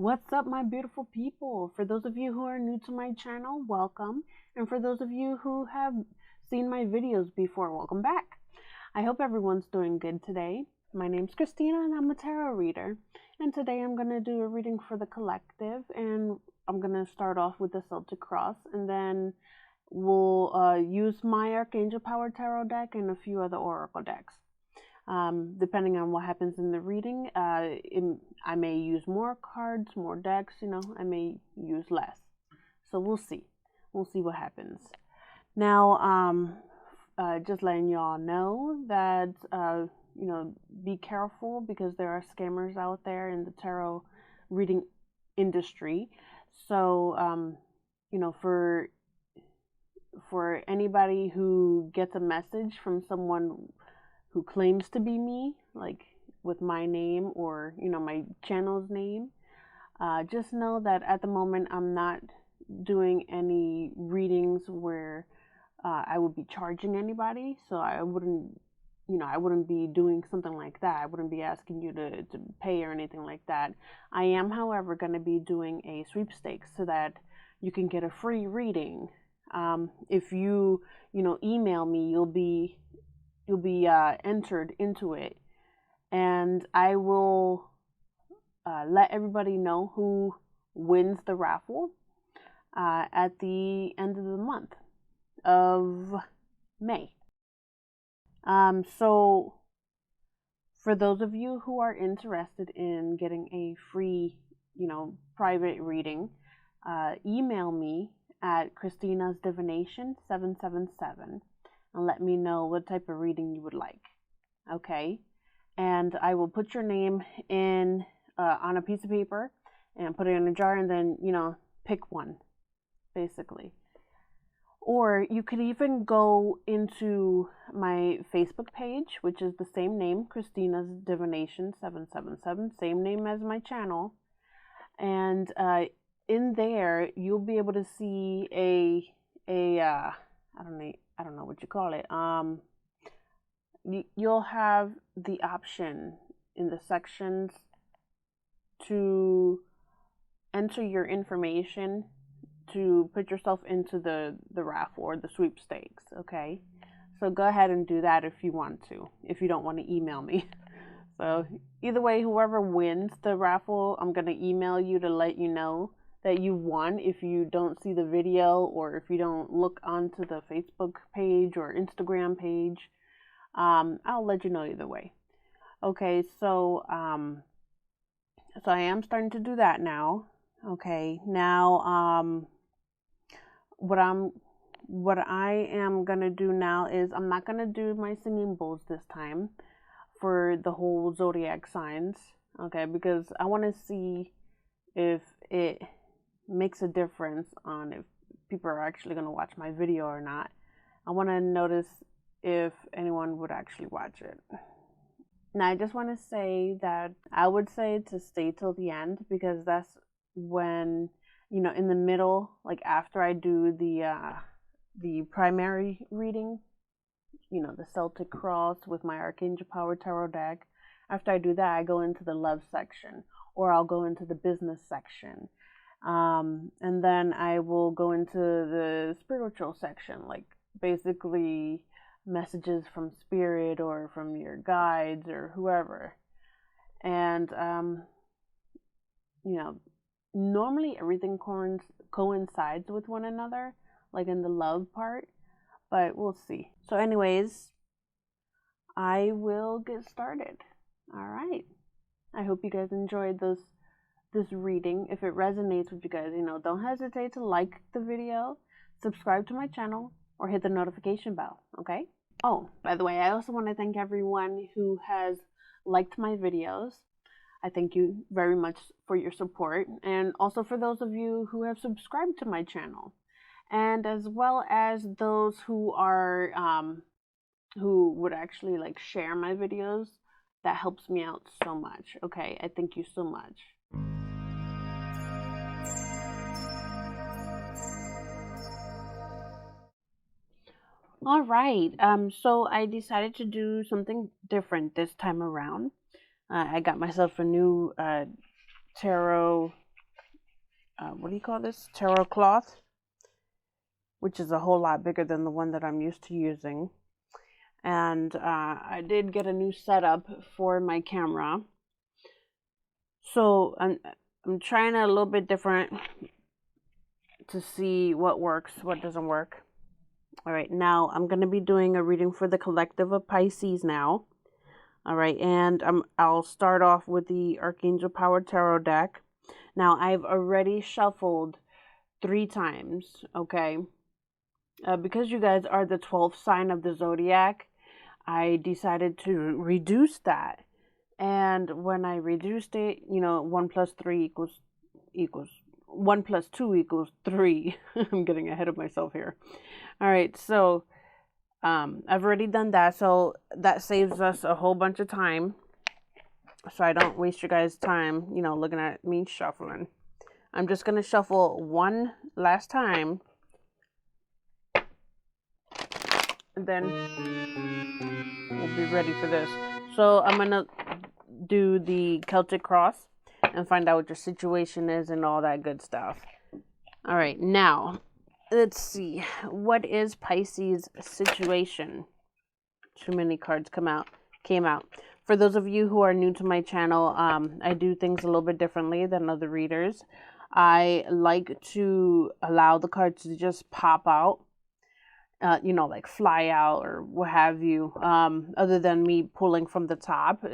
What's up, my beautiful people? For those of you who are new to my channel, welcome. And for those of you who have seen my videos before, welcome back. I hope everyone's doing good today. My name's Christina and I'm a tarot reader. And today I'm going to do a reading for the collective. And I'm going to start off with the Celtic Cross. And then we'll use my Archangel Power Tarot deck and a few other Oracle decks. Depending on what happens in the reading, I may use more cards, more decks, I may use less. So we'll see. We'll see what happens. Now, just letting y'all know that, be careful because there are scammers out there in the tarot reading industry. So, for anybody who gets a message from someone who claims to be me, like with my name or, my channel's name, just know that at the moment I'm not doing any readings where I would be charging anybody. So I wouldn't be doing something like that. I wouldn't be asking you to pay or anything like that. I am, however, going to be doing a sweepstakes so that you can get a free reading. If you email me, you'll be entered into it, and I will let everybody know who wins the raffle at the end of the month of May. So for those of you who are interested in getting a free, private reading, email me at christinasdivination777 and let me know what type of reading you would like. Okay? And I will put your name in on a piece of paper and put it in a jar, and then, pick one, basically. Or you could even go into my Facebook page, which is the same name, Christina's Divination 777, same name as my channel. And in there, you'll be able to see I don't know what you call it. You'll have the option in the sections to enter your information to put yourself into the raffle or the sweepstakes, okay? So go ahead and do that if you want to, if you don't want to email me. So either way, whoever wins the raffle, I'm going to email you to let you know that you won if you don't see the video or if you don't look onto the Facebook page or Instagram page. I'll let you know either way. Okay, so I am starting to do that now. Okay, now what I am gonna do now is I'm not gonna do my singing bowls this time for the whole zodiac signs. Okay, because I want to see if it makes a difference on if people are actually going to watch my video or not. I want to notice if anyone would actually watch it. Now, I just want to say that I would say to stay till the end, because that's when, in the middle, like after I do the primary reading, the Celtic Cross with my Archangel Power Tarot deck. After I do that, I go into the love section, or I'll go into the business section. And then I will go into the spiritual section, like basically messages from spirit or from your guides or whoever. And, normally everything coincides with one another, like in the love part, but we'll see. So anyways, I will get started. All right. I hope you guys enjoyed this reading. If it resonates with you guys, don't hesitate to like the video, subscribe to my channel, or hit the notification bell, okay? Oh, by the way, I also want to thank everyone who has liked my videos. I thank you very much for your support, and also for those of you who have subscribed to my channel, and as well as those who are who would actually like share my videos. That helps me out so much. Okay, I thank you so much. All right, so I decided to do something different this time around. I got myself a new tarot what do you call this? Tarot cloth, which is a whole lot bigger than the one that I'm used to using. And I did get a new setup for my camera. So I'm trying a little bit different to see what works, what doesn't work. All right, now I'm going to be doing a reading for the collective of Pisces now. All right, and I'll start off with the Archangel Power Tarot deck. Now, I've already shuffled 3 times, okay? Because you guys are the 12th sign of the zodiac, I decided to reduce that. And when I reduced it, 1 plus 3 equals 1 plus 2 equals 3. I'm getting ahead of myself here. All right, so I've already done that, so that saves us a whole bunch of time. So I don't waste your guys' time, looking at me shuffling. I'm just going to shuffle one last time. And then we'll be ready for this. So I'm going to do the Celtic cross and find out what your situation is and all that good stuff. All right, now let's see. What is Pisces' situation? Too many cards came out. For those of you who are new to my channel, I do things a little bit differently than other readers. I like to allow the cards to just pop out, like fly out or what have you, other than me pulling from the top.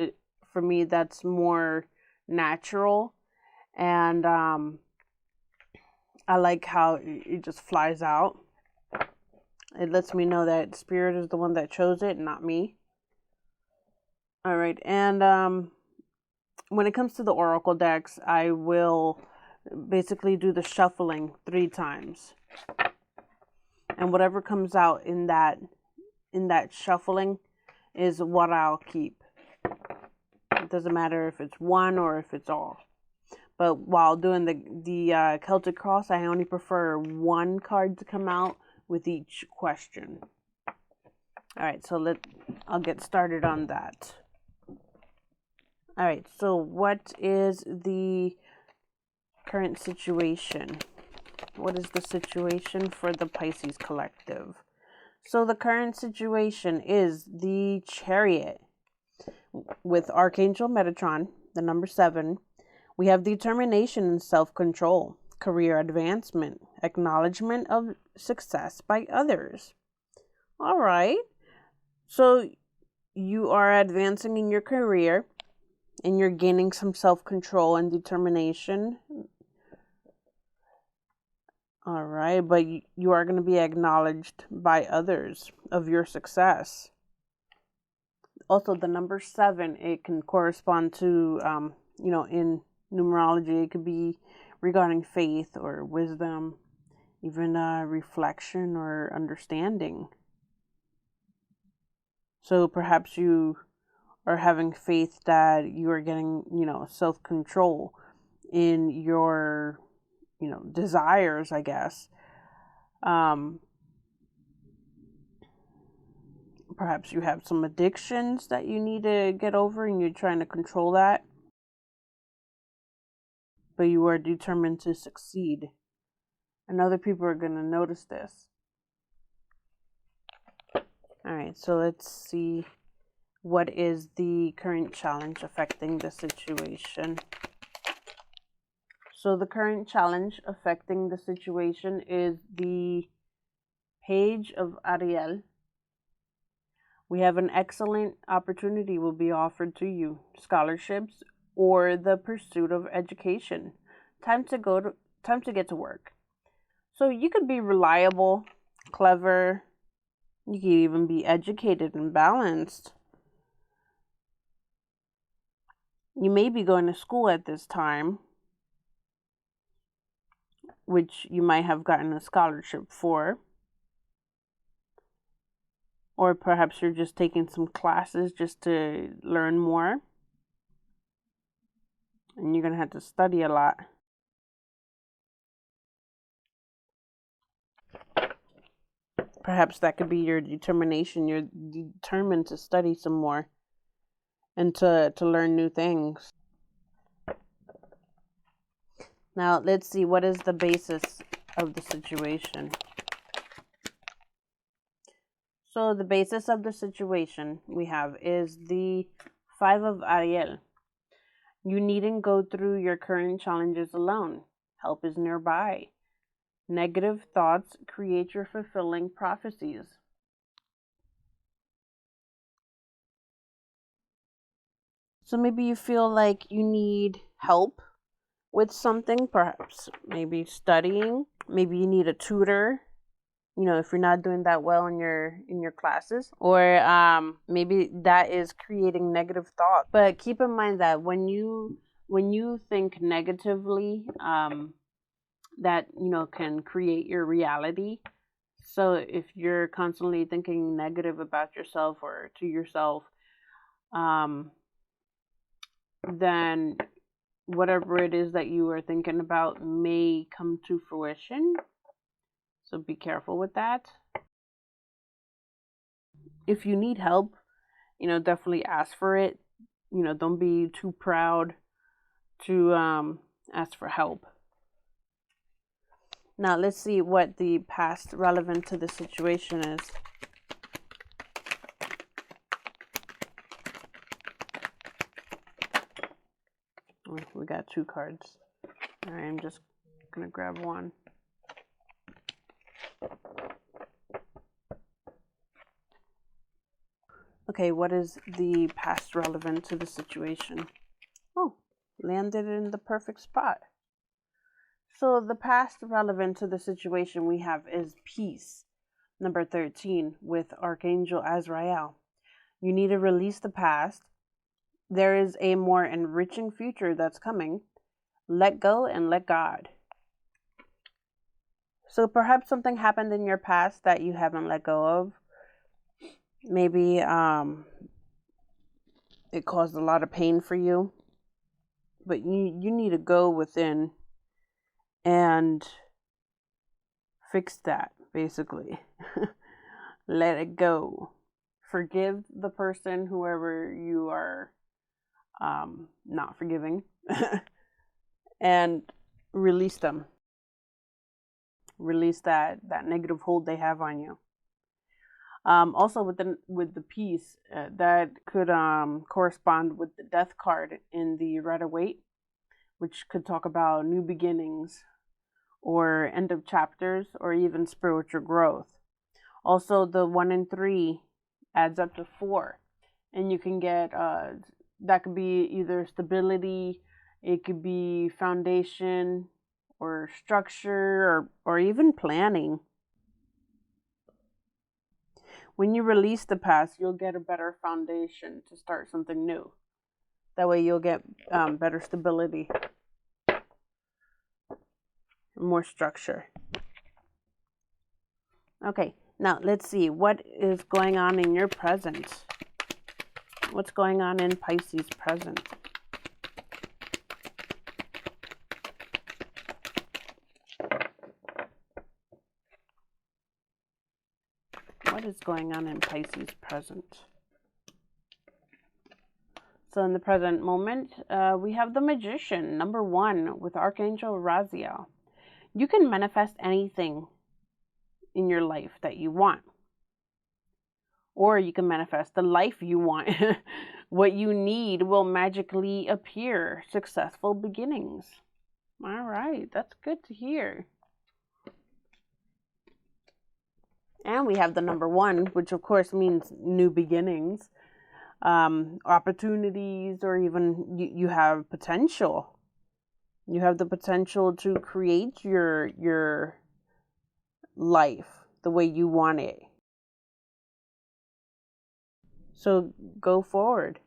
For me, that's more natural. And I like how it just flies out. It lets me know that Spirit is the one that chose it, not me. All right, and when it comes to the oracle decks, I will basically do the shuffling 3 times, and whatever comes out in that shuffling is what I'll keep. It doesn't matter if it's one or if it's all. But while doing the Celtic cross, I only prefer 1 card to come out with each question. All right, so I'll get started on that. All right, so what is the current situation? What is the situation for the Pisces collective? So the current situation is the Chariot with Archangel Metatron, the number 7. We have determination and self-control, career advancement, acknowledgement of success by others. All right, so you are advancing in your career, and you're gaining some self-control and determination. All right, but you are going to be acknowledged by others of your success. Also, the number 7, it can correspond to, in numerology, it could be regarding faith or wisdom, even reflection or understanding. So perhaps you are having faith that you are getting, self-control in your, desires, I guess. Perhaps you have some addictions that you need to get over and you're trying to control that. But you are determined to succeed. And other people are going to notice this. All right, so let's see. What is the current challenge affecting the situation? So the current challenge affecting the situation is the Page of Ariel. We have an excellent opportunity will be offered to you. Scholarships or the pursuit of education. Time to get to work. So you could be reliable, clever. You could even be educated and balanced. You may be going to school at this time, which you might have gotten a scholarship for. Or perhaps you're just taking some classes just to learn more. And you're going to have to study a lot. Perhaps that could be your determination. You're determined to study some more and to learn new things. Now, let's see, what is the basis of the situation? So the basis of the situation we have is the 5 of Ariel. You needn't go through your current challenges alone. Help is nearby. Negative thoughts create your fulfilling prophecies. So maybe you feel like you need help with something, perhaps maybe studying, maybe you need a tutor, if you're not doing that well in your classes, or maybe that is creating negative thoughts. But keep in mind that when you think negatively, that can create your reality. So if you're constantly thinking negative about yourself or to yourself, then whatever it is that you are thinking about may come to fruition. So be careful with that. If you need help, definitely ask for it. Don't be too proud to ask for help. Now, let's see what the past relevant to the situation is. We got 2 cards. All right, I'm just going to grab one. Okay, what is the past relevant to the situation? Oh, landed in the perfect spot. So the past relevant to the situation we have is peace, number 13, with Archangel Azrael. You need to release the past. There is a more enriching future that's coming. Let go and let God. So perhaps something happened in your past that you haven't let go of. Maybe it caused a lot of pain for you. But you need to go within and fix that, basically. Let it go. Forgive the person, whoever you are not forgiving, and release them. Release that negative hold they have on you. Also, with the peace, that could correspond with the death card in the Rider-Waite, which could talk about new beginnings or end of chapters or even spiritual growth. Also, the 1 and 3 adds up to 4, and you can get that could be either stability, it could be foundation or structure, or even planning. When you release the past, you'll get a better foundation to start something new. That way you'll get better stability, more structure. Okay, now let's see what is going on in your present. What's going on in Pisces present? What is going on in Pisces present? So in the present moment, we have the Magician, number 1, with Archangel Raziel. You can manifest anything in your life that you want. Or you can manifest the life you want. What you need will magically appear. Successful beginnings. All right, that's good to hear. And we have the number 1, which of course means new beginnings, opportunities, or even you have potential. You have the potential to create your life the way you want it. So go forward.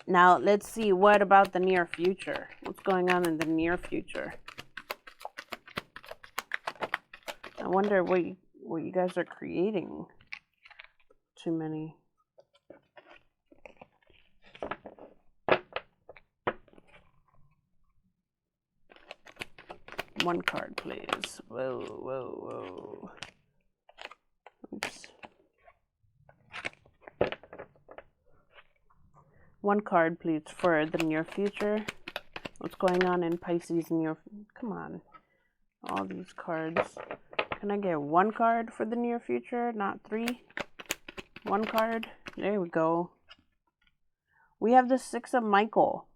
Now let's see, what about the near future? What's going on in the near future? I wonder what you guys are creating. Too many. One card, please. Whoa, whoa, whoa. Oops. One card, please, for the near future. What's going on in Pisces in your... Come on. All these cards. Can I get one card for the near future? Not three? One card. There we go. We have the Six of Michael.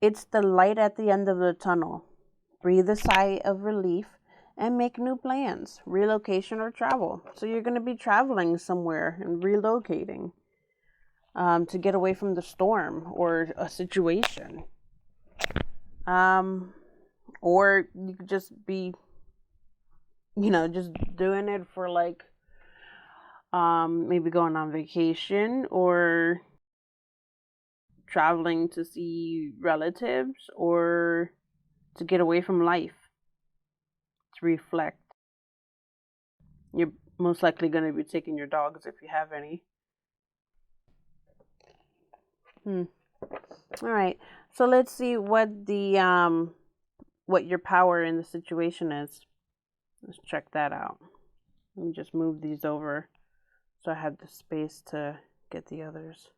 It's the light at the end of the tunnel. Breathe a sigh of relief and make new plans, relocation or travel. So you're going to be traveling somewhere and relocating to get away from the storm or a situation. Or you could just be, just doing it for like, maybe going on vacation or traveling to see relatives or to get away from life, to reflect. You're most likely going to be taking your dogs if you have any. All right. So let's see what what your power in the situation is. Let's check that out. Let me just move these over so I have the space to get the others.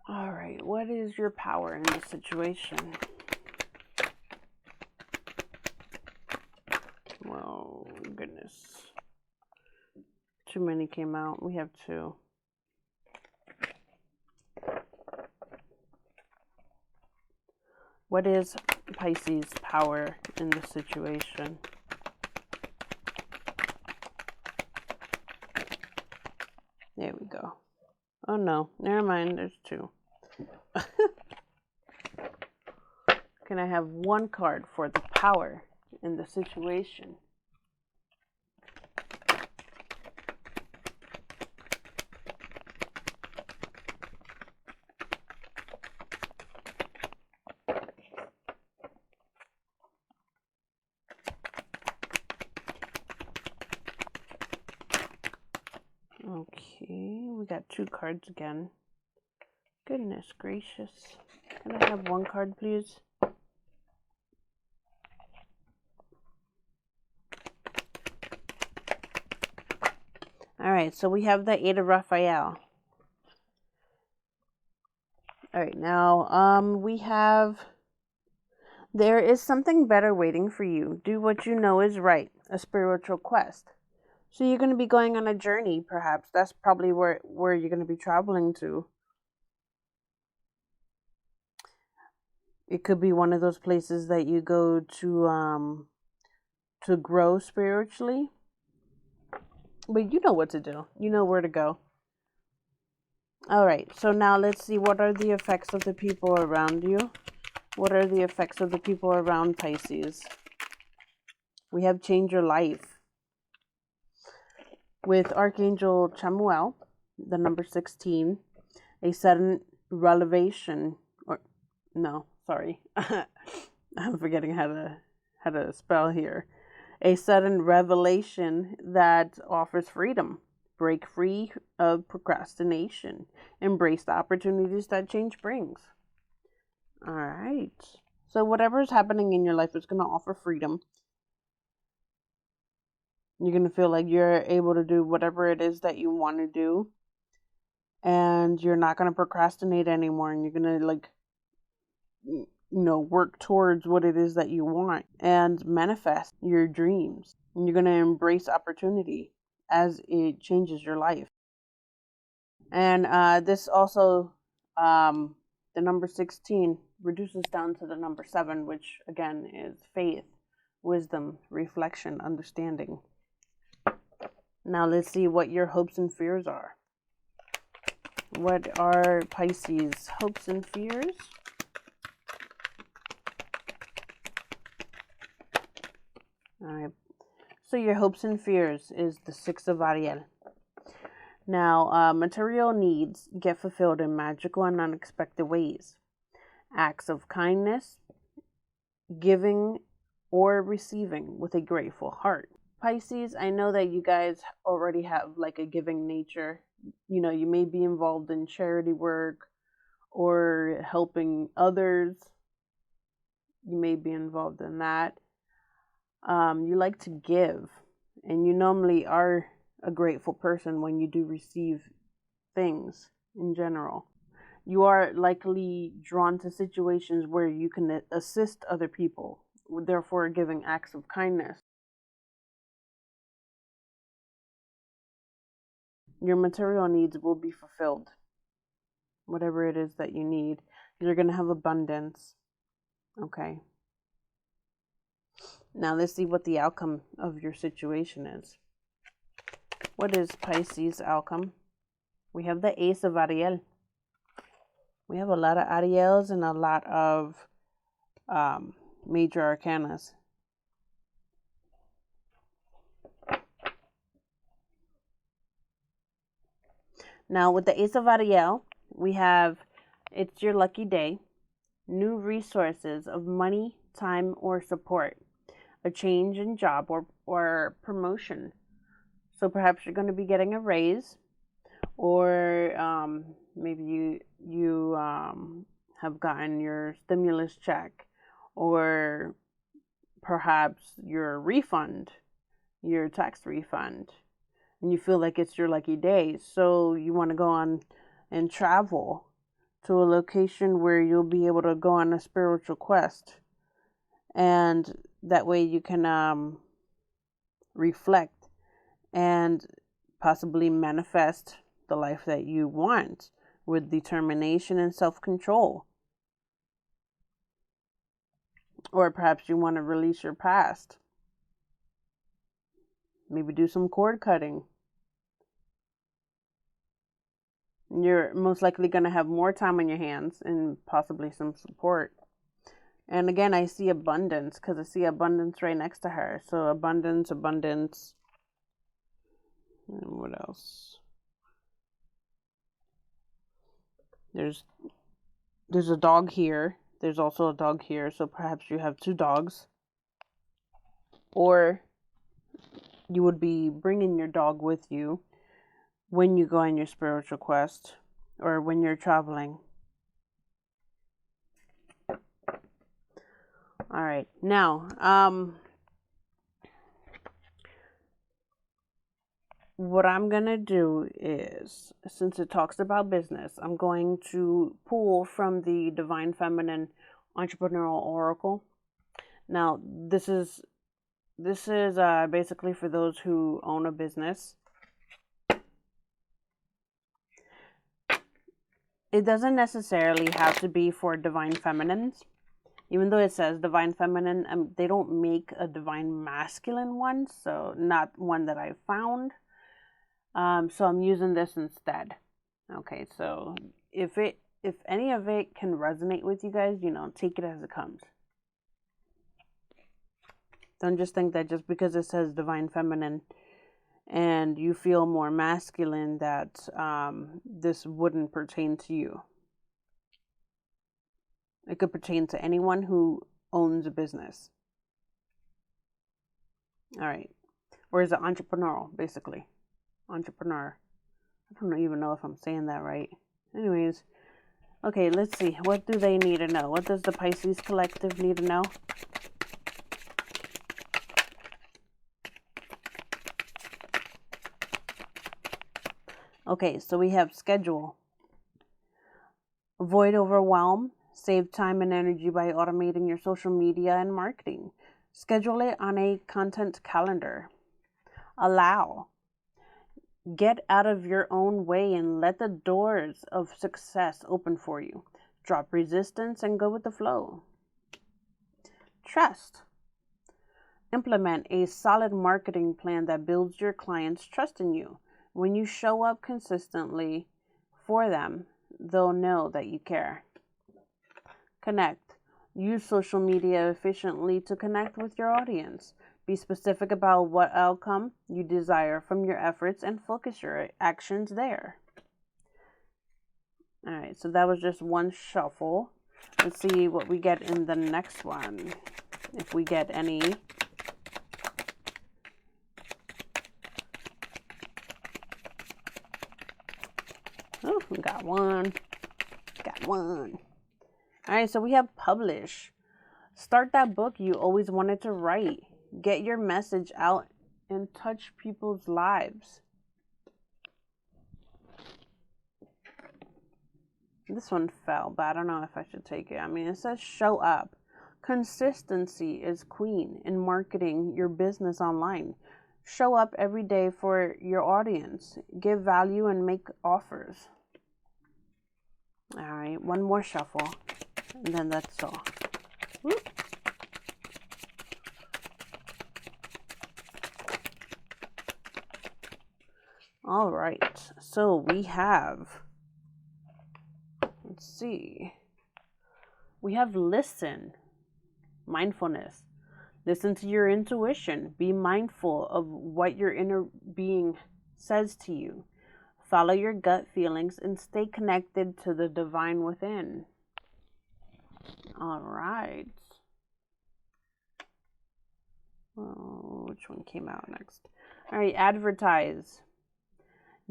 All right, what is your power in this situation? Oh, goodness. Too many came out. We have two. What is Pisces' power in this situation? There we go. Oh no, never mind, there's two. Can I have one card for the power in the situation? Okay, we got two cards again. Goodness gracious. Can I have one card, please? Alright, so we have the Eight of Raphael. Alright, now, we have... There is something better waiting for you. Do what you know is right. A spiritual quest. So you're going to be going on a journey, perhaps. That's probably where you're going to be traveling to. It could be one of those places that you go to grow spiritually. But you know what to do. You know where to go. All right. So now let's see, what are the effects of the people around you? What are the effects of the people around Pisces? We have change your life. With Archangel Chamuel, the number 16, a sudden revelation, or no, sorry, I'm forgetting how to spell here. A sudden revelation that offers freedom. Break free of procrastination. Embrace the opportunities that change brings. All right. So whatever is happening in your life is going to offer freedom. You're going to feel like you're able to do whatever it is that you want to do. And you're not going to procrastinate anymore. And you're going to work towards what it is that you want and manifest your dreams. And you're going to embrace opportunity as it changes your life. And this also, the number 16 reduces down to the number 7, which again is faith, wisdom, reflection, understanding. Now let's see what your hopes and fears are. What are Pisces' hopes and fears? All right. So your hopes and fears is the Six of Ariel. Now, material needs get fulfilled in magical and unexpected ways. Acts of kindness, giving, or receiving with a grateful heart. Pisces, I know that you guys already have like a giving nature. You may be involved in charity work or helping others. You may be involved in that. You like to give, and you normally are a grateful person when you do receive things in general. You are likely drawn to situations where you can assist other people, therefore giving acts of kindness. Your material needs will be fulfilled. Whatever it is that you need, you're going to have abundance. Okay. Now let's see what the outcome of your situation is. What is Pisces outcome? We have the Ace of Ariel. We have a lot of Ariels and a lot of major arcanas. Now with the Ace of Ariel, we have, it's your lucky day, new resources of money, time, or support, a change in job or promotion. So perhaps you're going to be getting a raise, or maybe you have gotten your stimulus check, or perhaps your refund, your tax refund, and you feel like it's your lucky day. So you want to go on and travel to a location where you'll be able to go on a spiritual quest, and that way you can reflect and possibly manifest the life that you want with determination and self-control. Or perhaps you want to release your past. Maybe do some cord cutting. You're most likely going to have more time on your hands and possibly some support. And again, I see abundance because I see abundance right next to her. So abundance. And what else? There's a dog here. There's also a dog here. So perhaps you have two dogs. Or you would be bringing your dog with you when you go on your spiritual quest or when you're traveling. All right. Now, what I'm going to do is, since it talks about business, I'm going to pull from the Divine Feminine Entrepreneurial Oracle. Now, this is basically for those who own a business. It doesn't necessarily have to be for Divine Feminines. Even though it says Divine Feminine, they don't make a Divine Masculine one, so not one that I found. So I'm using this instead. Okay, so if any of it can resonate with you guys, take it as it comes. Don't just think that just because it says Divine Feminine and you feel more masculine that this wouldn't pertain to you. It could pertain to anyone who owns a business. All right. Or is it entrepreneurial, basically? Entrepreneur. I don't even know if I'm saying that right. Anyways. Okay, let's see. What do they need to know? What does the Pisces Collective need to know? Okay, so we have schedule. Avoid overwhelm. Save time and energy by automating your social media and marketing. Schedule it on a content calendar. Allow. Get out of your own way and let the doors of success open for you. Drop resistance and go with the flow. Trust. Implement a solid marketing plan that builds your clients' trust in you. When you show up consistently for them, they'll know that you care. Connect. Use social media efficiently to connect with your audience. Be specific about what outcome you desire from your efforts and focus your actions there. All right, so that was just one shuffle. Let's see what we get in the next one. If we get any. Oh, we got one. Got one. All right, so we have publish. Start that book you always wanted to write. Get your message out and touch people's lives. This one fell, but I don't know if I should take it. I mean, it says show up. Consistency is queen in marketing your business online. Show up every day for your audience. Give value and make offers. All right, one more shuffle, and then that's all. Whoop. All right, so we have, let's see, we have listen, mindfulness. Listen to your intuition. Be mindful of what your inner being says to you. Follow your gut feelings and stay connected to the divine within. All right. Oh, which one came out next? All right, advertise.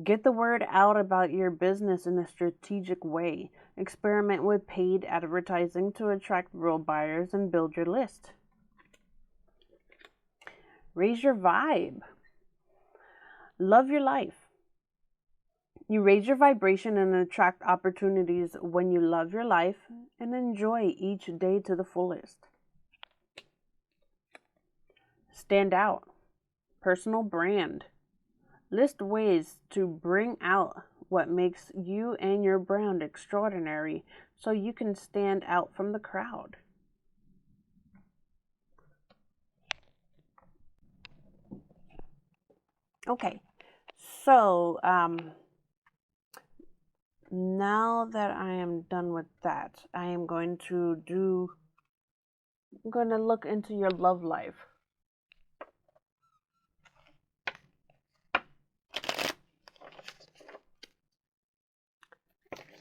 Get the word out about your business in a strategic way. Experiment with paid advertising to attract real buyers and build your list. Raise your vibe. Love your life. You raise your vibration and attract opportunities when you love your life and enjoy each day to the fullest. Stand out. Personal brand. List ways to bring out what makes you and your brand extraordinary so you can stand out from the crowd. Okay, so now that I am done with that, I'm going to look into your love life.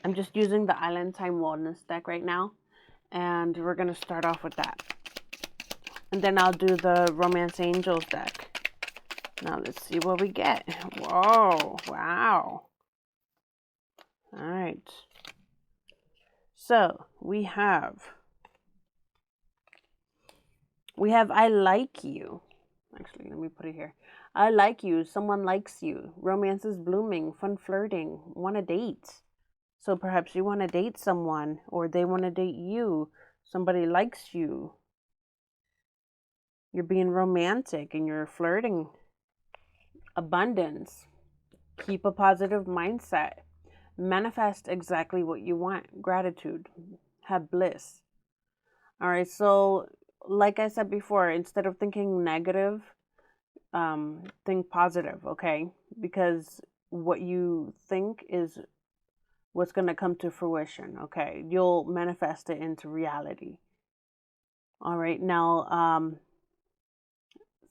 I'm just using the Island Time Wellness deck right now, and we're going to start off with that. And then I'll do the Romance Angels deck. Now let's see what we get. Whoa, wow. All right. So we have I like you. Actually, let me put it here. I like you. Someone likes you. Romance is blooming. Fun flirting. Want to date. So perhaps you want to date someone, or they want to date you. Somebody likes you. You're being romantic and you're flirting. Abundance. Keep a positive mindset. Manifest exactly what you want. Gratitude. Have bliss. All right, so like I said before, instead of thinking negative, think positive, okay? Because what you think is what's going to come to fruition, okay? You'll manifest it into reality. All right, now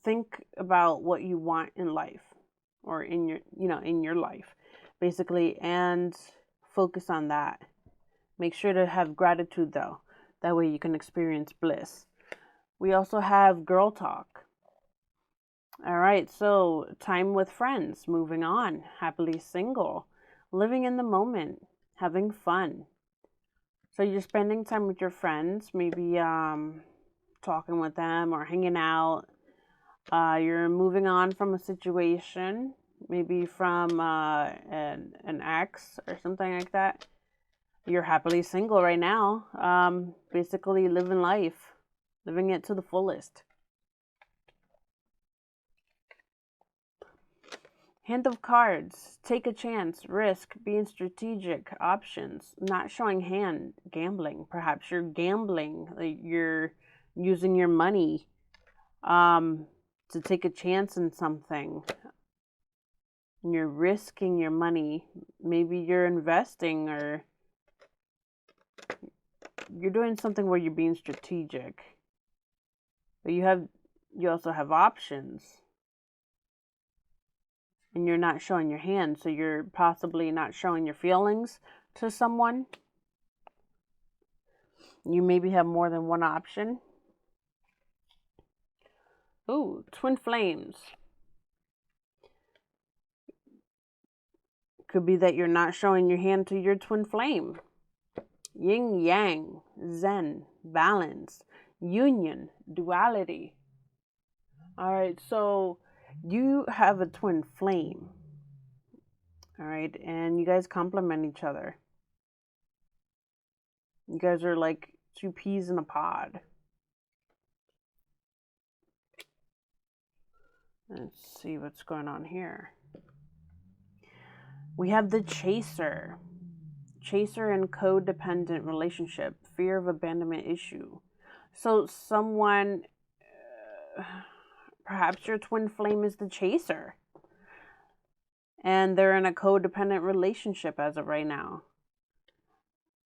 think about what you want in life, or in your life, basically, and focus on that. Make sure to have gratitude, though. That way you can experience bliss. We also have girl talk. All right, so time with friends, moving on, happily single, living in the moment, having fun. So you're spending time with your friends, maybe talking with them or hanging out. You're moving on from a situation, maybe from an ex or something like that. You're happily single right now. Basically living life, living it to the fullest. Hand of cards. Take a chance. Risk. Being strategic. Options. Not showing hand. Gambling. Perhaps you're gambling. Like you're using your money to take a chance in something. And you're risking your money. Maybe you're investing, or you're doing something where you're being strategic. But you also have options. And you're not showing your hand, so you're possibly not showing your feelings to someone. You maybe have more than one option. Ooh, twin flames. Could be that you're not showing your hand to your twin flame. Yin yang, zen, balance, union, duality. All right, so you have a twin flame. All right, and you guys complement each other. You guys are like two peas in a pod. Let's see what's going on here. We have the chaser. Chaser and codependent relationship. Fear of abandonment issue. So someone, perhaps your twin flame is the chaser. And they're in a codependent relationship as of right now.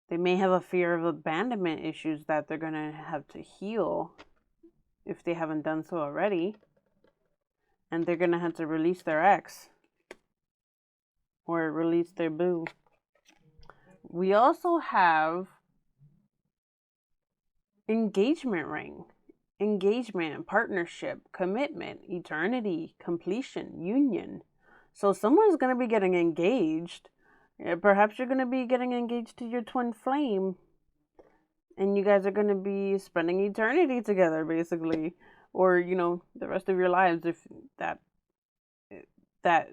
They may have a fear of abandonment issues that they're going to have to heal if they haven't done so already. And they're going to have to release their ex or release their boo. We also have engagement ring. Engagement, partnership, commitment, eternity, completion, union. So someone's going to be getting engaged. Perhaps you're going to be getting engaged to your twin flame. And you guys are going to be spending eternity together, basically. Or, you know, the rest of your lives, if that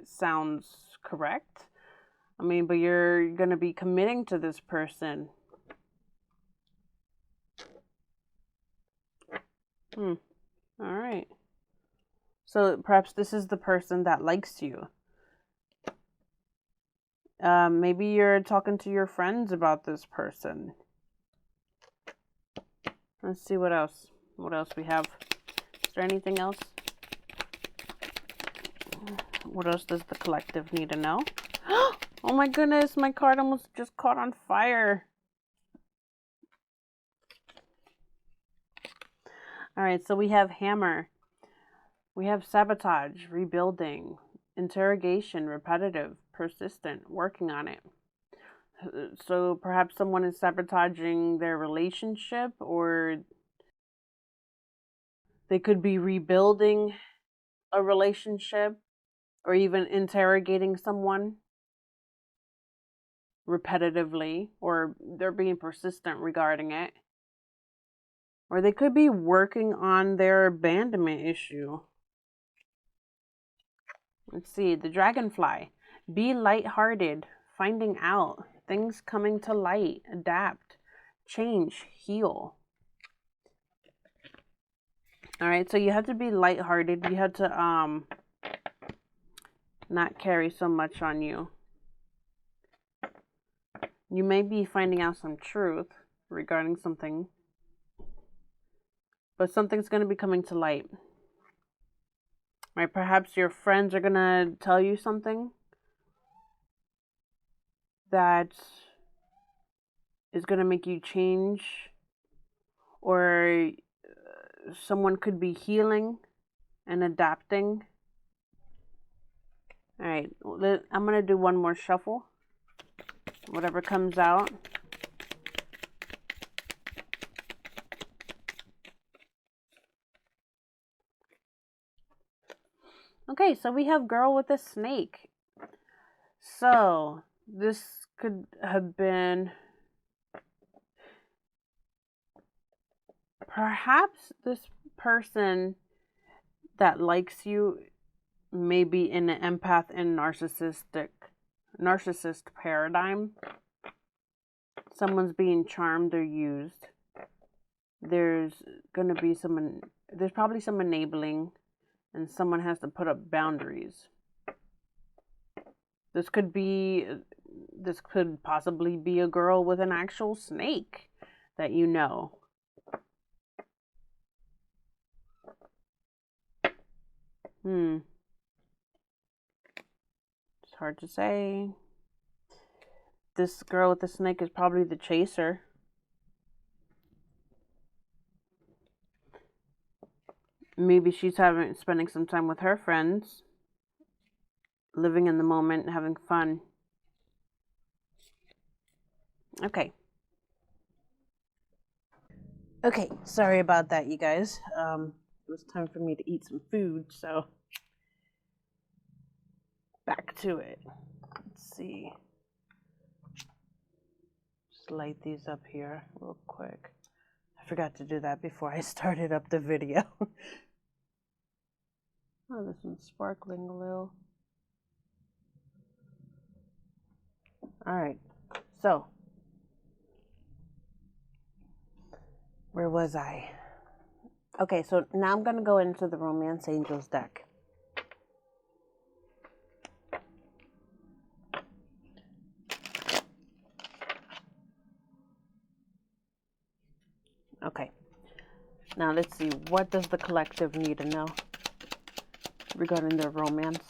sounds correct. I mean, but you're going to be committing to this person. All right. So perhaps this is the person that likes you. Maybe you're talking to your friends about this person. Let's see what else. What else we have. Is there anything else? What else does the collective need to know? Oh my goodness, my card almost just caught on fire. All right, so we have hammer. We have sabotage, rebuilding, interrogation, repetitive, persistent, working on it. So perhaps someone is sabotaging their relationship, or they could be rebuilding a relationship, or even interrogating someone repetitively, or they're being persistent regarding it. Or they could be working on their abandonment issue. Let's see, the dragonfly. Be lighthearted, finding out, things coming to light, adapt, change, heal. All right, so you have to be lighthearted. You have to not carry so much on you. You may be finding out some truth regarding something, but something's going to be coming to light. Right? Perhaps your friends are going to tell you something that is going to make you change, or someone could be healing and adapting. All right, I'm going to do one more shuffle. Whatever comes out. Okay, so we have girl with a snake. So this could have been perhaps this person that likes you may be in an empath and narcissist paradigm. Someone's being charmed or used. There's probably some enabling, and someone has to put up boundaries. This could possibly be a girl with an actual snake that you know. It's hard to say. This girl with the snake is probably the chaser. Maybe she's spending some time with her friends, living in the moment, having fun. Okay, sorry about that, you guys. It was time for me to eat some food, so back to it. Let's see. Just light these up here real quick. I forgot to do that before I started up the video. Oh, this one's sparkling a little. All right, so Where was I? Okay, so now I'm going to go into the Romance Angels deck. Okay. Now let's see, what does the collective need to know regarding their romance?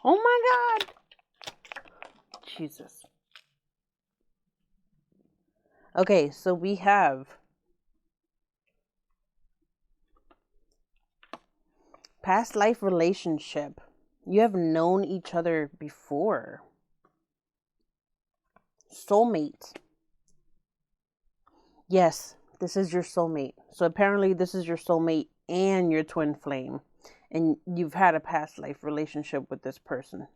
Oh my God! Jesus. Okay, so we have past life relationship. You have known each other before. Soulmate. Yes, this is your soulmate. So apparently this is your soulmate and your twin flame. And you've had a past life relationship with this person.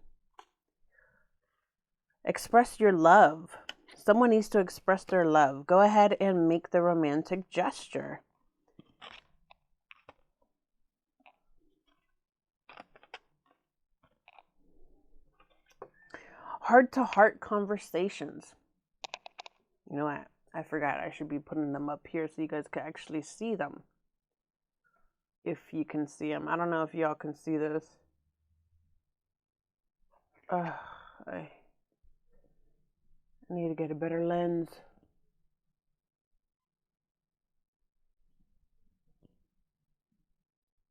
Express your love. Someone needs to express their love. Go ahead and make the romantic gesture. Heart-to-heart conversations. You know what? I forgot. I should be putting them up here so you guys can actually see them. If you can see them. I don't know if y'all can see this. I need to get a better lens.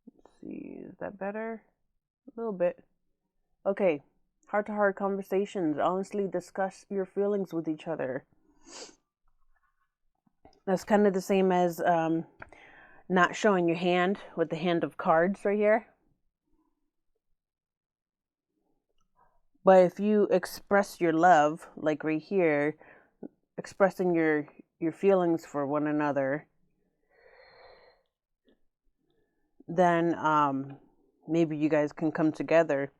Let's see. Is that better? A little bit. Okay. Heart-to-heart conversations. Honestly discuss your feelings with each other. That's kind of the same as not showing your hand with the hand of cards right here. But if you express your love, like right here, expressing your feelings for one another, then maybe you guys can come together.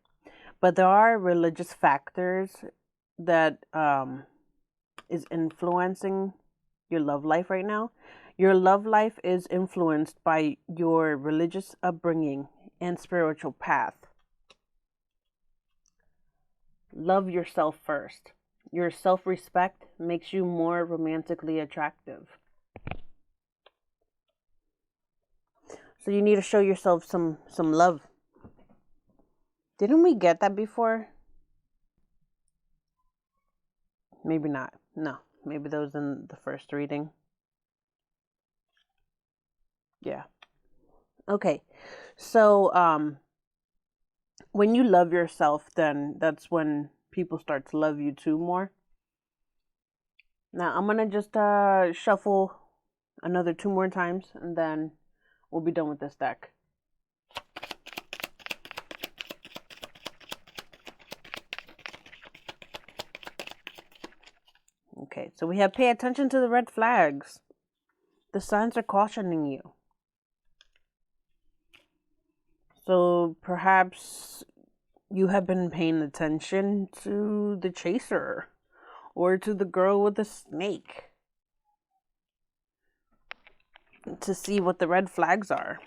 But there are religious factors that is influencing your love life right now. Your love life is influenced by your religious upbringing and spiritual path. Love yourself first. Your self-respect makes you more romantically attractive. So you need to show yourself some love. Didn't we get that before? Maybe not. No. Maybe that was in the first reading. Yeah. Okay. So when you love yourself, then that's when people start to love you too more. Now I'm gonna just shuffle another 2 more times and then we'll be done with this deck. Okay, so we have pay attention to the red flags. The signs are cautioning you. So perhaps you have been paying attention to the chaser or to the girl with the snake to see what the red flags are.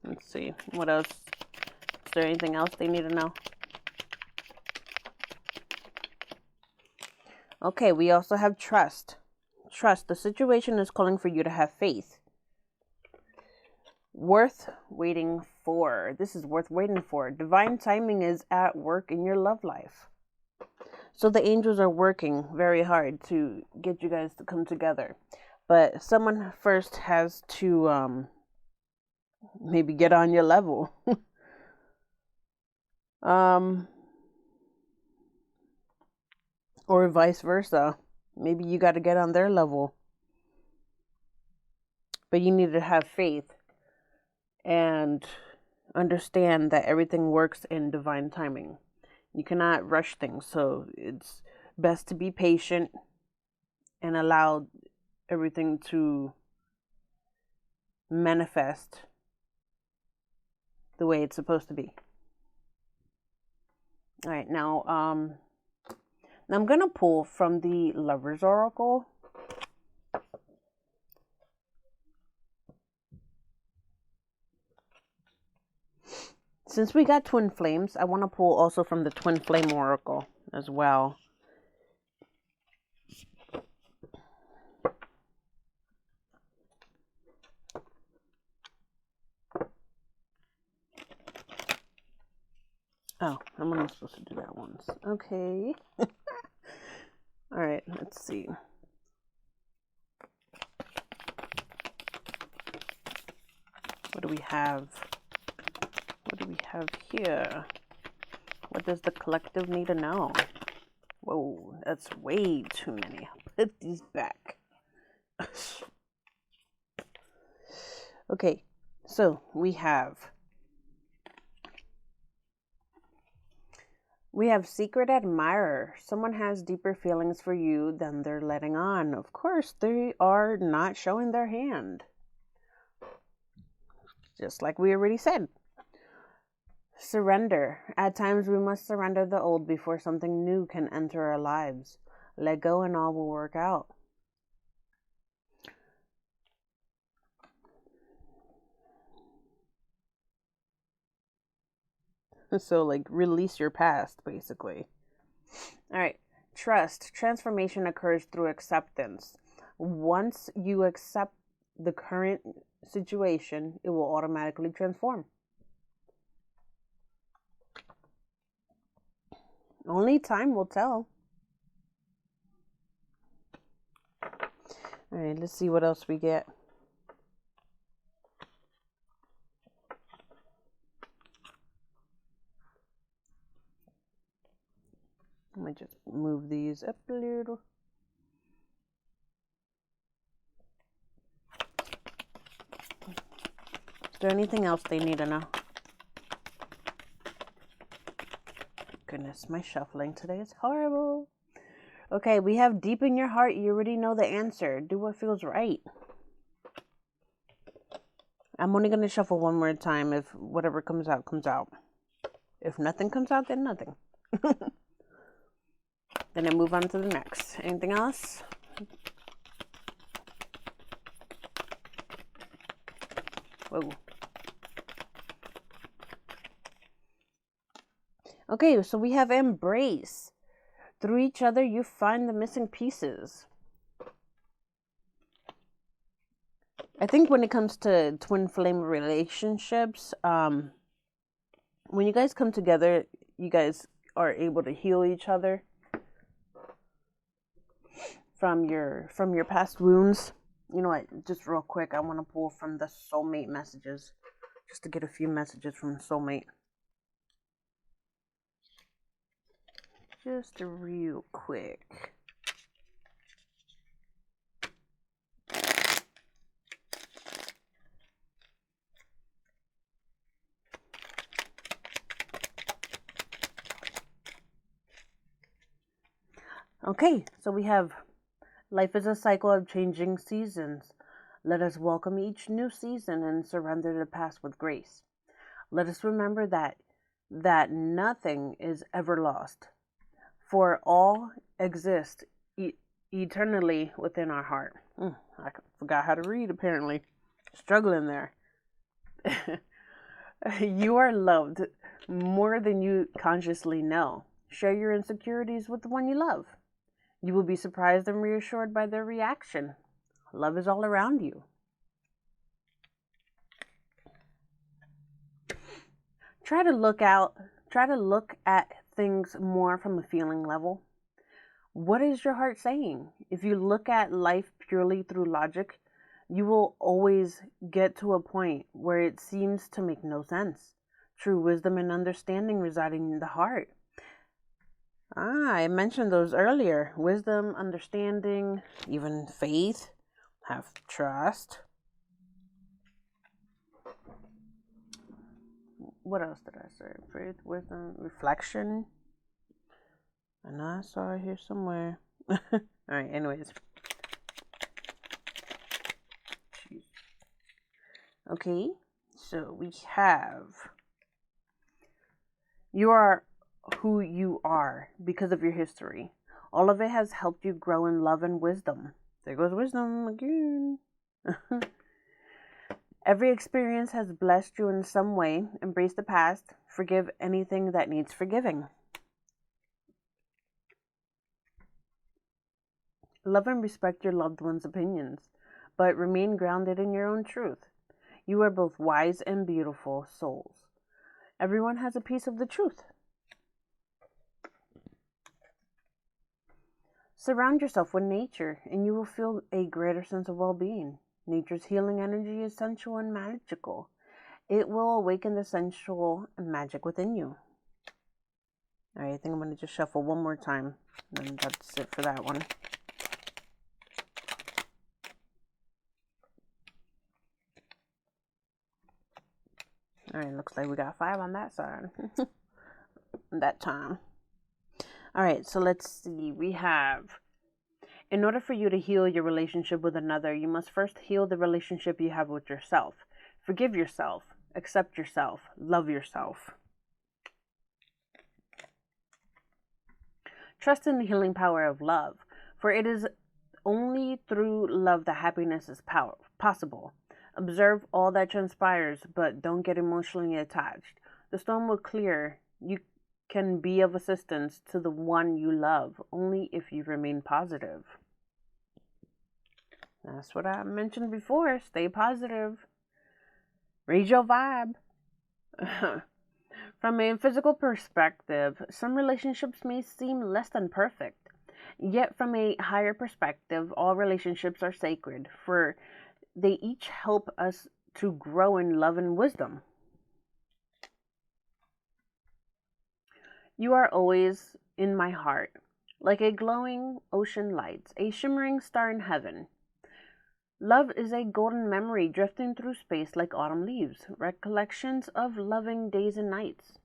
Let's see, what else? Is there anything else they need to know? Okay, we also have trust. Trust. The situation is calling for you to have faith. Worth waiting for. This is worth waiting for. Divine timing is at work in your love life. So the angels are working very hard to get you guys to come together. But someone first has to maybe get on your level. Or vice versa. Maybe you got to get on their level. But you need to have faith and understand that everything works in divine timing. You cannot rush things, so it's best to be patient and allow everything to manifest the way it's supposed to be. All right, now I'm going to pull from the Lover's Oracle. Since we got Twin Flames, I want to pull also from the Twin Flame Oracle as well. I'm only supposed to do that once. Okay. All right, let's see. What do we have? What do we have here? What does the collective need to know? Whoa, that's way too many. I'll put these back. Okay, so we have secret admirer. Someone has deeper feelings for you than they're letting on. Of course, they are not showing their hand. Just like we already said. Surrender. At times we must surrender the old before something new can enter our lives. Let go and all will work out. So, like, release your past, basically. All right. Trust. Transformation occurs through acceptance. Once you accept the current situation, it will automatically transform. Only time will tell. All right, let's see what else we get. Let me just move these up a little. Is there anything else they need to know? Goodness, my shuffling today is horrible. Okay, we have deep in your heart. You already know the answer. Do what feels right. I'm only going to shuffle one more time. If whatever comes out, comes out. If nothing comes out, then nothing. Then I move on to the next. Anything else? Whoa. Okay, so we have embrace. Through each other, you find the missing pieces. I think when it comes to twin flame relationships, when you guys come together, you guys are able to heal each other from your past wounds. You know what? Just real quick, I want to pull from the soulmate messages, just to get a few messages from soulmate. Just real quick. Okay, so we have life is a cycle of changing seasons. Let us welcome each new season and surrender the past with grace. Let us remember that nothing is ever lost, for all exist eternally within our heart. I forgot how to read, apparently. Struggling there. You are loved more than you consciously know. Share your insecurities with the one you love. You will be surprised and reassured by their reaction. Love is all around you. Try to look at things more from a feeling level. What is your heart saying? If you look at life purely through logic, you will always get to a point where it seems to make no sense. True wisdom and understanding residing in the heart. I mentioned those earlier. Wisdom, understanding, even faith, have trust. What else did I say? Faith, wisdom, reflection. I know I saw it here somewhere. All right, anyways. Jeez. Okay, so we have you are who you are because of your history. All of it has helped you grow in love and wisdom. There goes wisdom again. Every experience has blessed you in some way. Embrace the past. Forgive anything that needs forgiving. Love and respect your loved ones' opinions, but remain grounded in your own truth. You are both wise and beautiful souls. Everyone has a piece of the truth. Surround yourself with nature, and you will feel a greater sense of well-being. Nature's healing energy is sensual and magical. It will awaken the sensual magic within you. All right, I think I'm going to just shuffle one more time, and then that's it for that one. All right, looks like we got 5 on that side. That time. All right, so let's see. We have, in order for you to heal your relationship with another, you must first heal the relationship you have with yourself. Forgive yourself, accept yourself, love yourself. Trust in the healing power of love, for it is only through love that happiness is possible. Observe all that transpires, but don't get emotionally attached. The storm will clear. You can be of assistance to the one you love only if you remain positive. That's what I mentioned before. Stay positive. Raise your vibe. From a physical perspective, some relationships may seem less than perfect. Yet from a higher perspective, all relationships are sacred, for they each help us to grow in love and wisdom. You are always in my heart, like a glowing ocean light, a shimmering star in heaven. Love is a golden memory drifting through space like autumn leaves, recollections of loving days and nights.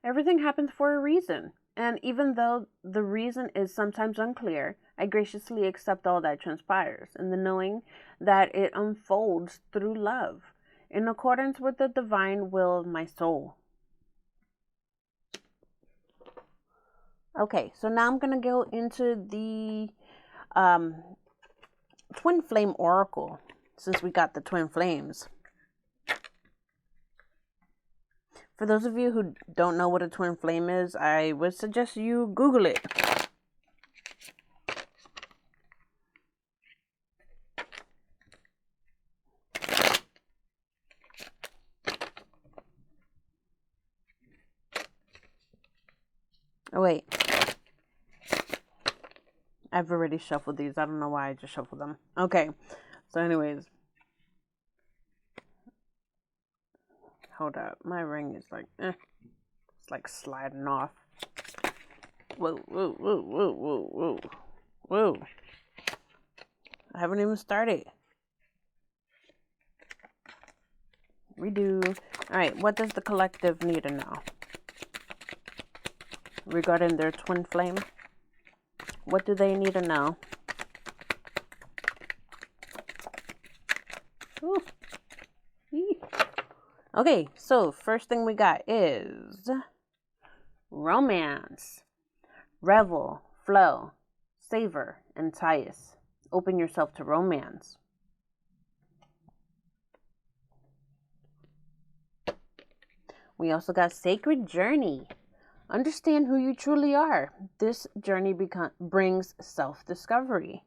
Everything happens for a reason, and even though the reason is sometimes unclear, I graciously accept all that transpires, in the knowing that it unfolds through love, in accordance with the divine will of my soul. Okay, so now I'm going to go into the Twin Flame Oracle, since we got the Twin Flames. For those of you who don't know what a twin flame is, I would suggest you Google it. Oh, wait. I've already shuffled these. I don't know why I just shuffled them. Okay. So anyways. Hold up. My ring is like, it's like sliding off. Whoa, whoa, whoa, whoa, whoa, whoa. Whoa. I haven't even started. Redo. Alright, what does the collective need to know regarding their twin flame? What do they need to know? Ooh. Okay, so first thing we got is romance. Revel, flow, savor, entice. Open yourself to romance. We also got sacred journey. Understand who you truly are. This journey brings self-discovery.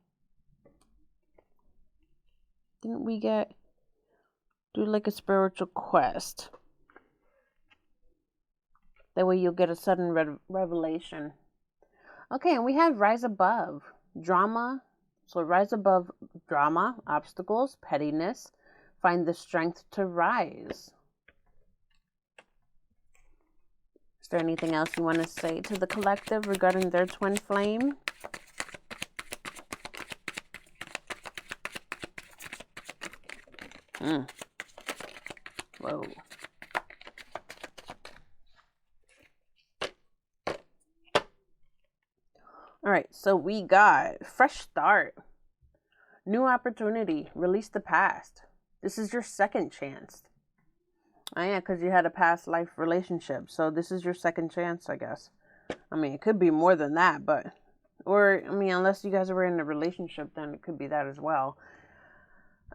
Didn't we do like a spiritual quest? That way you'll get a sudden revelation. Okay, and we have rise above. Drama. So rise above drama, obstacles, pettiness. Find the strength to rise. Is there anything else you want to say to the collective regarding their twin flame? Whoa. All right, so we got fresh start, new opportunity, release the past. This is your second chance. Oh yeah, because you had a past life relationship, so this is your second chance, I guess. I mean, it could be more than that, but, or, I mean, unless you guys were in a relationship, then it could be that as well.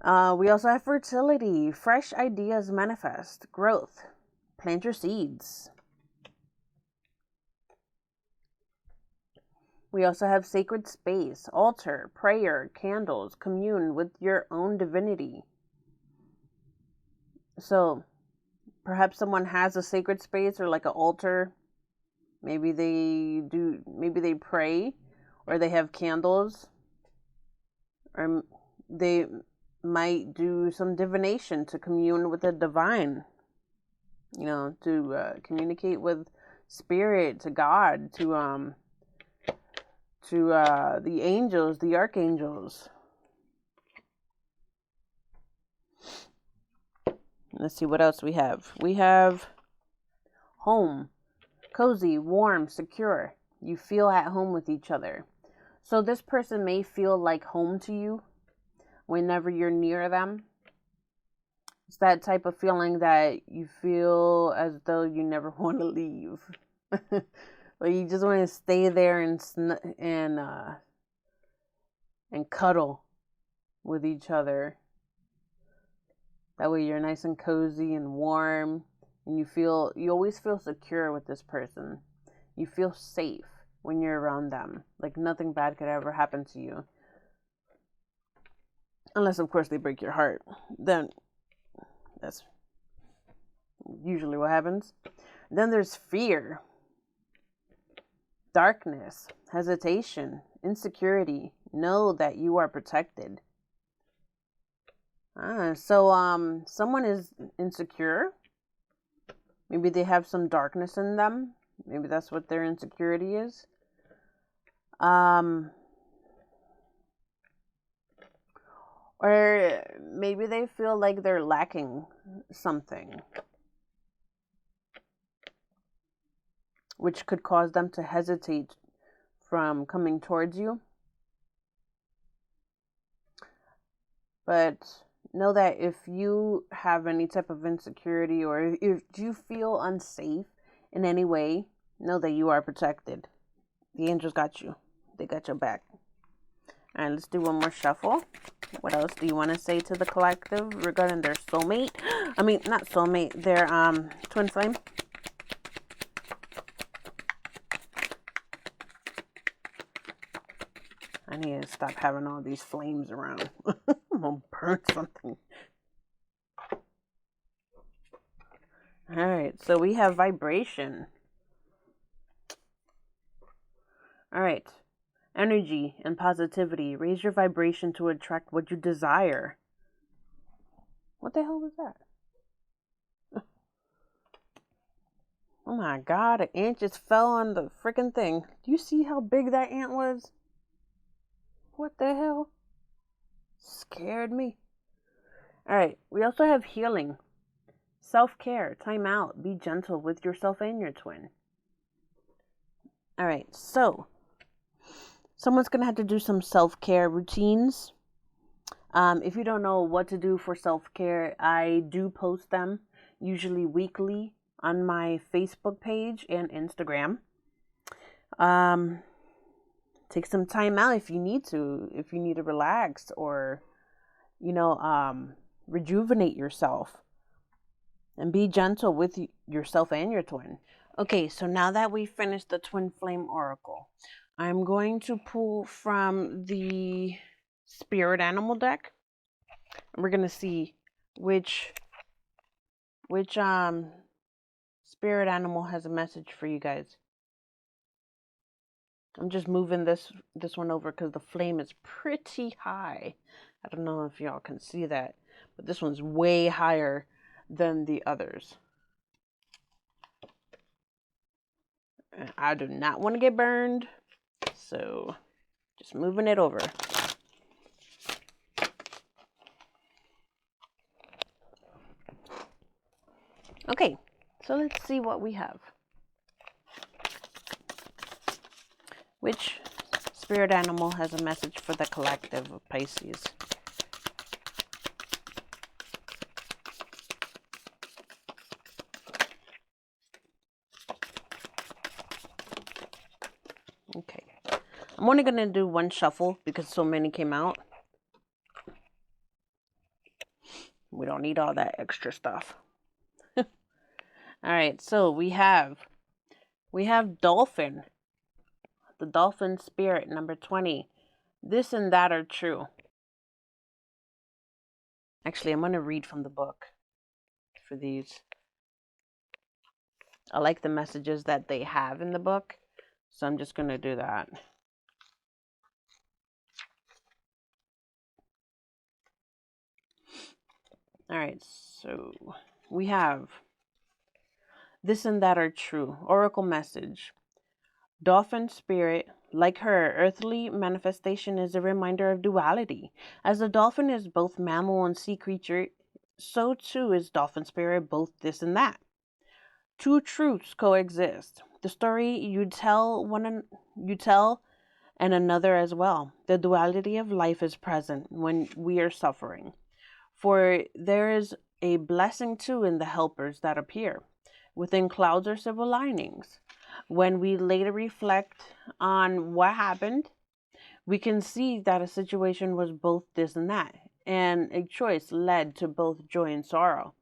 We also have fertility, fresh ideas manifest, growth, plant your seeds. We also have sacred space, altar, prayer, candles, commune with your own divinity. So, Perhaps someone has a sacred space or like an altar. Maybe they pray, or they have candles, or they might do some divination to commune with the divine, to communicate with spirit, to God, to the angels, the archangels. Let's see what else we have. We have home, cozy, warm, secure. You feel at home with each other. So this person may feel like home to you whenever you're near them. It's that type of feeling that you feel as though you never want to leave. Like you just want to stay there and cuddle with each other. That way you're nice and cozy and warm, and you always feel secure with this person. You feel safe when you're around them. Like nothing bad could ever happen to you. Unless of course they break your heart. Then that's usually what happens. Then there's fear, darkness, hesitation, insecurity. Know that you are protected. So someone is insecure. Maybe they have some darkness in them. Maybe that's what their insecurity is. Or maybe they feel like they're lacking something, which could cause them to hesitate from coming towards you. But know that if you have any type of insecurity, or if you feel unsafe in any way, know that you are protected. The angels got you. They got your back. All right, let's do one more shuffle. What else do you want to say to the collective regarding their soulmate? I mean, not soulmate, their twin flame. I need to stop having all these flames around. I'm gonna burn something. All right, so we have vibration. All right, energy and positivity. Raise your vibration to attract what you desire. What the hell was that? Oh my God, an ant just fell on the freaking thing. Do you see how big that ant was? What the hell? Scared me. All right, we also have healing, self-care, time out, be gentle with yourself and your twin. All right, so someone's going to have to do some self-care routines. If you don't know what to do for self-care, I do post them usually weekly on my Facebook page and Instagram. Take some time out if you need to relax or, rejuvenate yourself, and be gentle with yourself and your twin. Okay, so now that we finished the Twin Flame Oracle, I'm going to pull from the Spirit Animal deck. We're going to see which spirit animal has a message for you guys. I'm just moving this one over because the flame is pretty high. I don't know if y'all can see that, but this one's way higher than the others. I do not want to get burned, so just moving it over. Okay, so let's see what we have. Which spirit animal has a message for the collective of Pisces? Okay. I'm only going to do one shuffle because so many came out. We don't need all that extra stuff. All right, so we have dolphin. The dolphin spirit, number 20. This and that are true. Actually, I'm going to read from the book for these. I like the messages that they have in the book, so I'm just going to do that. All right, so we have this and that are true. Oracle message. Dolphin spirit, like her earthly manifestation, is a reminder of duality. As the dolphin is both mammal and sea creature, so too is dolphin spirit both this and that. Two truths coexist. The story you tell and another as well. The duality of life is present when we are suffering. For there is a blessing too in the helpers that appear. Within clouds are silver linings. When we later reflect on what happened, we can see that a situation was both this and that, and a choice led to both joy and sorrow.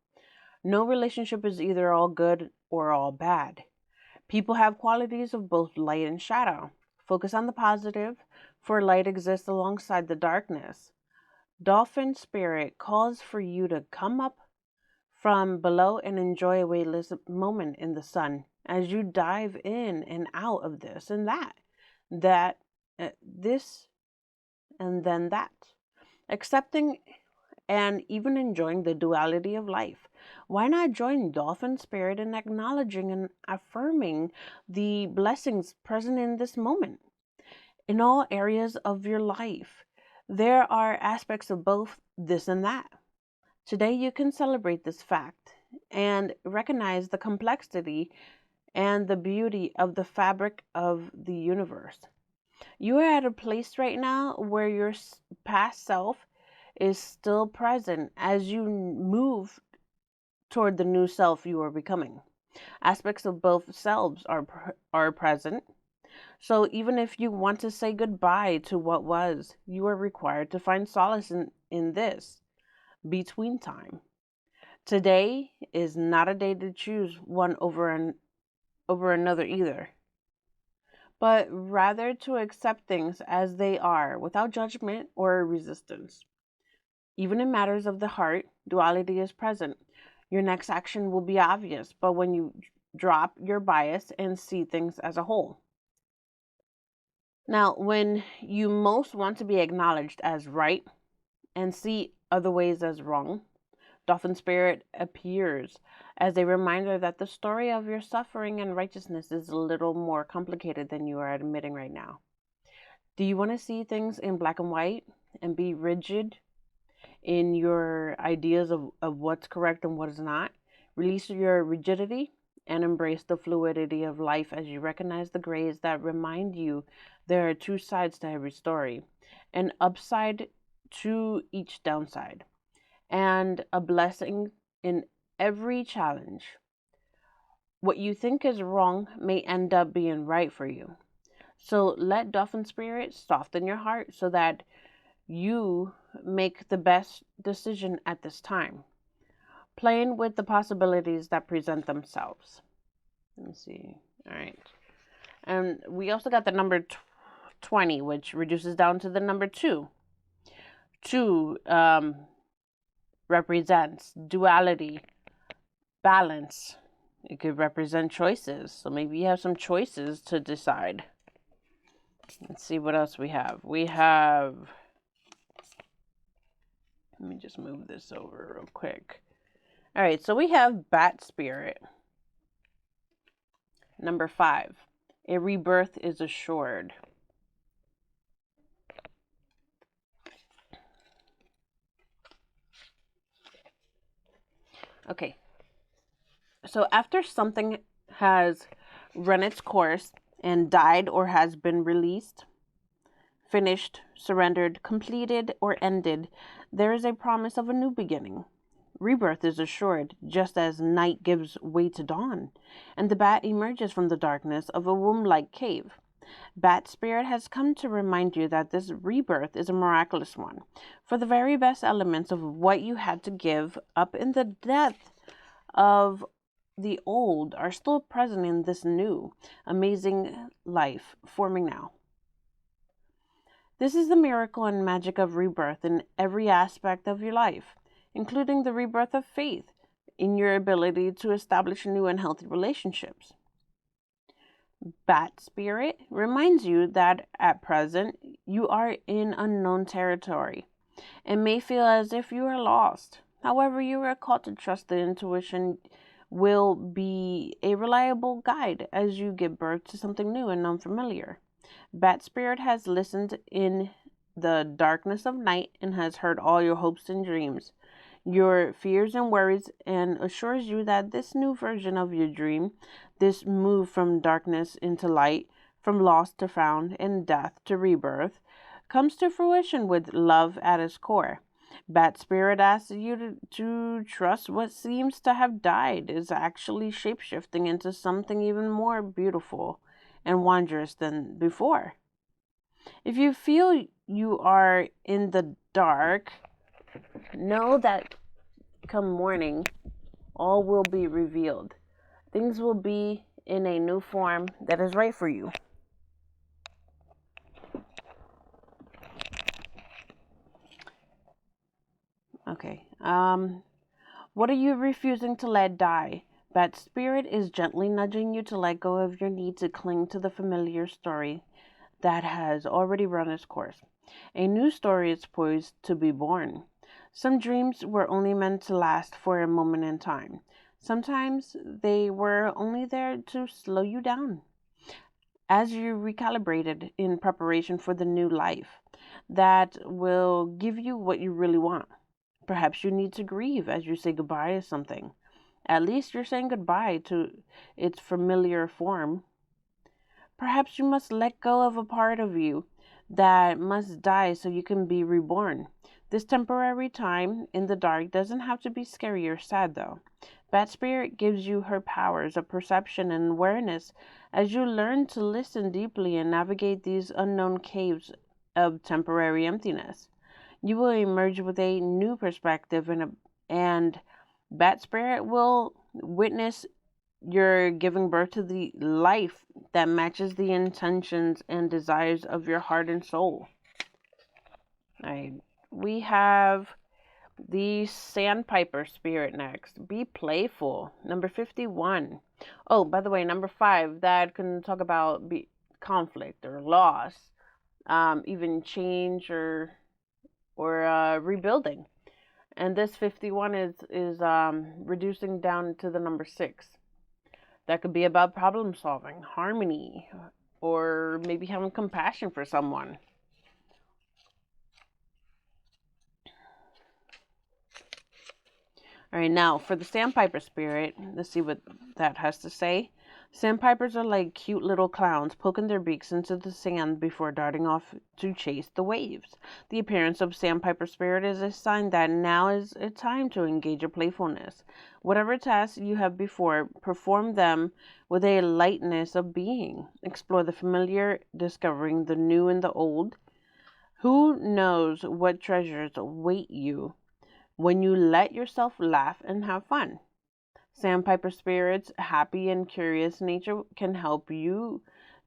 No relationship is either all good or all bad. People have qualities of both light and shadow. Focus on the positive, for light exists alongside the darkness. Dolphin spirit calls for you to come up from below and enjoy a weightless moment in the sun as you dive in and out of this and this and then that. Accepting and even enjoying the duality of life. Why not join Dolphin Spirit in acknowledging and affirming the blessings present in this moment? In all areas of your life, there are aspects of both this and that. Today, you can celebrate this fact and recognize the complexity and the beauty of the fabric of the universe. You are at a place right now where your past self is still present as you move toward the new self you are becoming. Aspects of both selves are present. So even if you want to say goodbye to what was, you are required to find solace in this between time. Today is not a day to choose one over another either, but rather to accept things as they are without judgment or resistance. Even in matters of the heart, duality is present. Your next action will be obvious, but when you drop your bias and see things as a whole. Now, when you most want to be acknowledged as right and see other ways as wrong, Dolphin Spirit appears as a reminder that the story of your suffering and righteousness is a little more complicated than you are admitting right now. Do you want to see things in black and white and be rigid in your ideas of what's correct and what is not? Release your rigidity and embrace the fluidity of life as you recognize the grays that remind you there are two sides to every story, an upside to each downside, and a blessing in every challenge. What you think is wrong may end up being right for you. So let Dolphin Spirit soften your heart so that you make the best decision at this time, playing with the possibilities that present themselves. Let me see. All right. And we also got the number 20, which reduces down to the number 2. 2 represents duality, balance. It could represent choices. So maybe you have some choices to decide. Let's see what else we have. We have, let me just move this over real quick. All right, so we have Bat Spirit. Number 5, a rebirth is assured. Okay, so after something has run its course and died or has been released, finished, surrendered, completed, or ended, there is a promise of a new beginning. Rebirth is assured, just as night gives way to dawn, and the bat emerges from the darkness of a womb-like cave. Bat Spirit has come to remind you that this rebirth is a miraculous one, for the very best elements of what you had to give up in the death of the old are still present in this new, amazing life forming now. This is the miracle and magic of rebirth in every aspect of your life, including the rebirth of faith in your ability to establish new and healthy relationships. Bat Spirit reminds you that at present you are in unknown territory and may feel as if you are lost. However, you are called to trust the intuition will be a reliable guide as you give birth to something new and unfamiliar. Bat Spirit has listened in the darkness of night and has heard all your hopes and dreams, your fears and worries, and assures you that this new version of your dream, this move from darkness into light, from lost to found, and death to rebirth, comes to fruition with love at its core. Bat Spirit asks you to trust what seems to have died is actually shapeshifting into something even more beautiful and wondrous than before. If you feel you are in the dark, know that come morning, all will be revealed. Things will be in a new form that is right for you. Okay. What are you refusing to let die? Bat Spirit is gently nudging you to let go of your need to cling to the familiar story that has already run its course. A new story is poised to be born. Some dreams were only meant to last for a moment in time. Sometimes they were only there to slow you down as you recalibrated in preparation for the new life that will give you what you really want. Perhaps you need to grieve as you say goodbye to something. At least you're saying goodbye to its familiar form. Perhaps you must let go of a part of you that must die so you can be reborn. This temporary time in the dark doesn't have to be scary or sad, though. Bat Spirit gives you her powers of perception and awareness as you learn to listen deeply and navigate these unknown caves of temporary emptiness. You will emerge with a new perspective and Bat Spirit will witness your giving birth to the life that matches the intentions and desires of your heart and soul. All right, we have the Sandpiper Spirit next. Be playful. Number 51. Oh, by the way, number 5, that can talk about conflict or loss, even change or rebuilding. And this 51 is reducing down to the number 6. That could be about problem solving, harmony, or maybe having compassion for someone. All right, now for the Sandpiper Spirit, let's see what that has to say. Sandpipers are like cute little clowns poking their beaks into the sand before darting off to chase the waves. The appearance of Sandpiper Spirit is a sign that now is a time to engage your playfulness. Whatever tasks you have before, perform them with a lightness of being. Explore the familiar, discovering the new and the old. Who knows what treasures await you when you let yourself laugh and have fun? Sandpiper Spirit's happy and curious nature can help you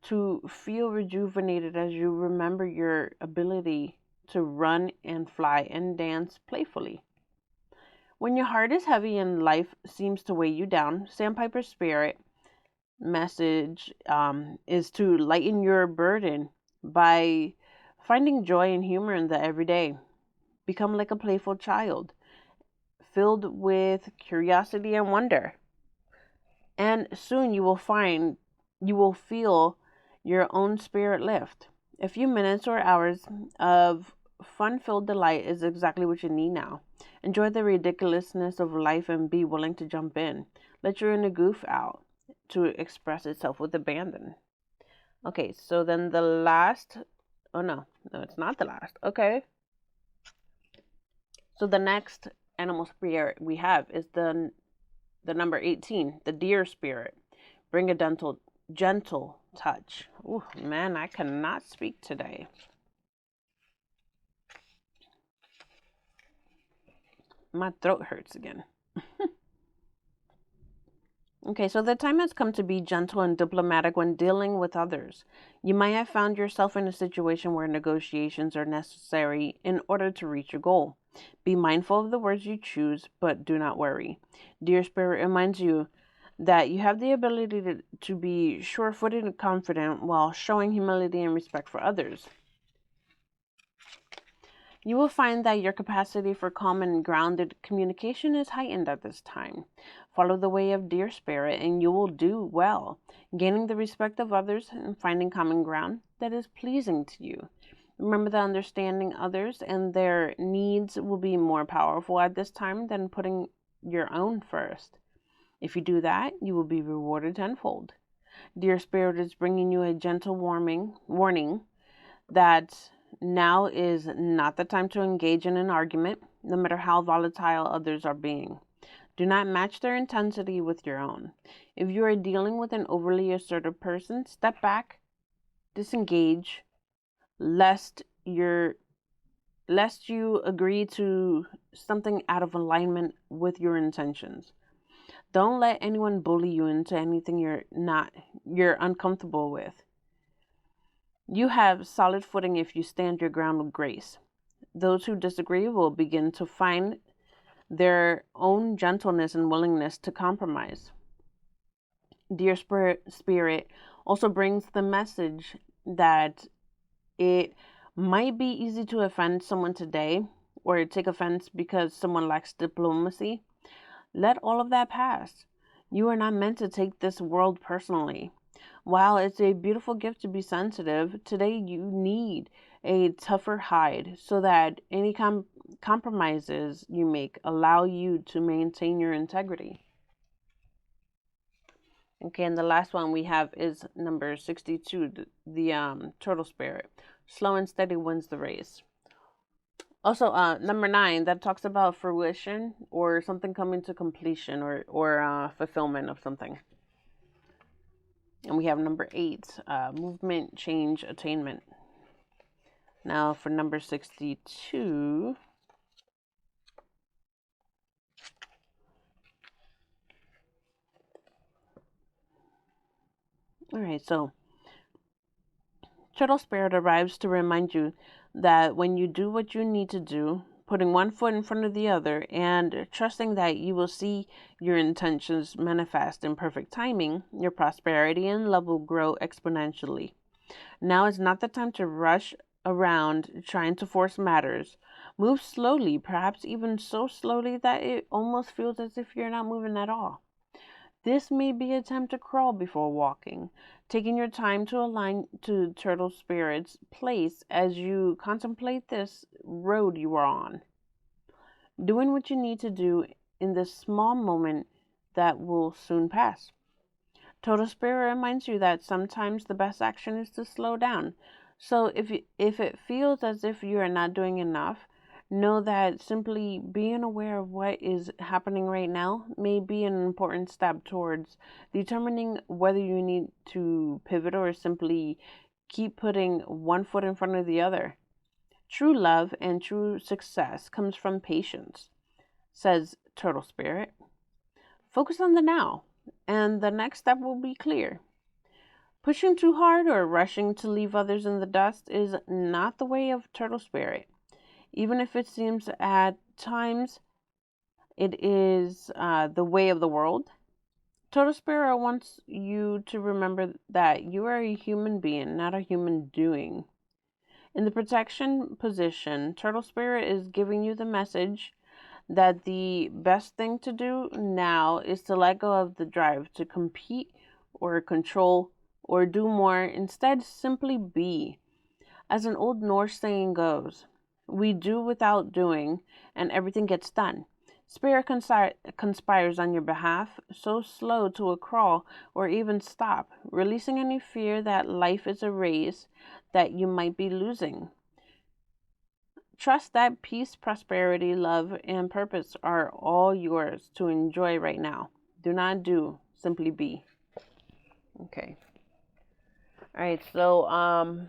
to feel rejuvenated as you remember your ability to run and fly and dance playfully. When your heart is heavy and life seems to weigh you down, Sandpiper Spirit message is to lighten your burden by finding joy and humor in the everyday. Become like a playful child, filled with curiosity and wonder. And soon you will feel your own spirit lift. A few minutes or hours of fun-filled delight is exactly what you need now. Enjoy the ridiculousness of life and be willing to jump in. Let your inner goof out to express itself with abandon. Okay, so then the last, oh no, it's not the last. Okay. So the next animal spirit we have is the number 18, the deer spirit. Bring a gentle touch. Oh man, I cannot speak today. My throat hurts again. Okay, so the time has come to be gentle and diplomatic when dealing with others. You might have found yourself in a situation where negotiations are necessary in order to reach your goal. Be mindful of the words you choose, but do not worry. Dear Spirit reminds you that you have the ability to be sure-footed and confident while showing humility and respect for others. You will find that your capacity for calm and grounded communication is heightened at this time. Follow the way of Dear Spirit and you will do well, gaining the respect of others and finding common ground that is pleasing to you. Remember that understanding others and their needs will be more powerful at this time than putting your own first. If you do that, you will be rewarded tenfold. Dear Spirit is bringing you a gentle warning that now is not the time to engage in an argument, no matter how volatile others are being. Do not match their intensity with your own. If you are dealing with an overly assertive person, step back, disengage, lest you agree to something out of alignment with your intentions. Don't let anyone bully you into anything you're uncomfortable with. You have solid footing if you stand your ground with grace. Those who disagree will begin to find their own gentleness and willingness to compromise. Dear Spirit also brings the message that it might be easy to offend someone today or take offense because someone lacks diplomacy. Let all of that pass. You are not meant to take this world personally. While it's a beautiful gift to be sensitive, today you need a tougher hide so that any compromises you make allow you to maintain your integrity. Okay, and the last one we have is number 62, the turtle spirit. Slow and steady wins the race. Also, number 9, that talks about fruition or something coming to completion or fulfillment of something. And we have number 8, movement, change, attainment. Now for number 62. All right, so Turtle Spirit arrives to remind you that when you do what you need to do, putting one foot in front of the other and trusting that you will see your intentions manifest in perfect timing, your prosperity and love will grow exponentially. Now is not the time to rush around trying to force matters. Move slowly, perhaps even so slowly that it almost feels as if you're not moving at all. This may be a time to crawl before walking, taking your time to align to Turtle Spirit's place as you contemplate this road you are on. Doing what you need to do in this small moment that will soon pass. Turtle Spirit reminds you that sometimes the best action is to slow down. So if it feels as if you are not doing enough, know that simply being aware of what is happening right now may be an important step towards determining whether you need to pivot or simply keep putting one foot in front of the other. True love and true success comes from patience, says Turtle Spirit. Focus on the now, and the next step will be clear. Pushing too hard or rushing to leave others in the dust is not the way of Turtle Spirit. Even if it seems at times it is the way of the world, Turtle Spirit wants you to remember that you are a human being, not a human doing. In the protection position, Turtle Spirit is giving you the message that the best thing to do now is to let go of the drive to compete or control or do more. Instead, simply be. As an old Norse saying goes, we do without doing, and everything gets done. Spirit conspires on your behalf, so slow to a crawl or even stop, releasing any fear that life is a race that you might be losing. Trust that peace, prosperity, love, and purpose are all yours to enjoy right now. Do not do, simply be. Okay. All right, so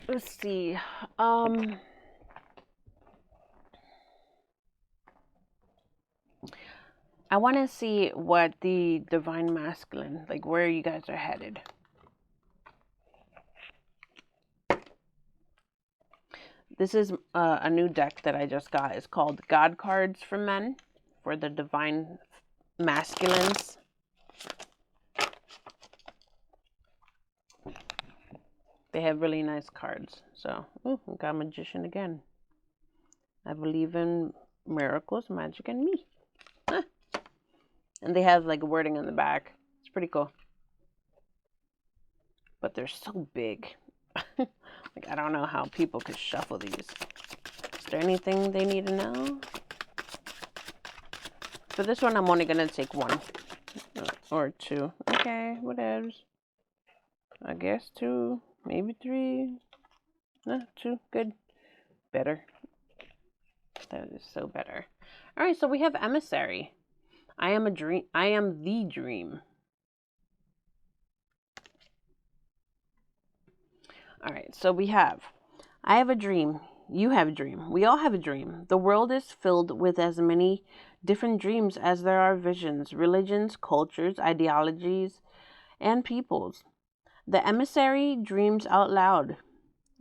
let's see. I want to see what the divine masculine, like where you guys are headed. This is a new deck that I just got. It's called God Cards for Men, for the Divine Masculines. They have really nice cards. So, we got Magician again. I believe in miracles, magic, and me. Huh. And they have like wording on the back. It's pretty cool. But they're so big. Like, I don't know how people could shuffle these. Is there anything they need to know? For this one, I'm only going to take one. Or two. Okay, whatever. I guess two. Maybe three. No, two. Good. Better. That is so better. Alright, so we have Emissary. I am the dream. Alright, so we have, I have a dream. You have a dream. We all have a dream. The world is filled with as many different dreams as there are visions, religions, cultures, ideologies, and peoples. The emissary dreams out loud,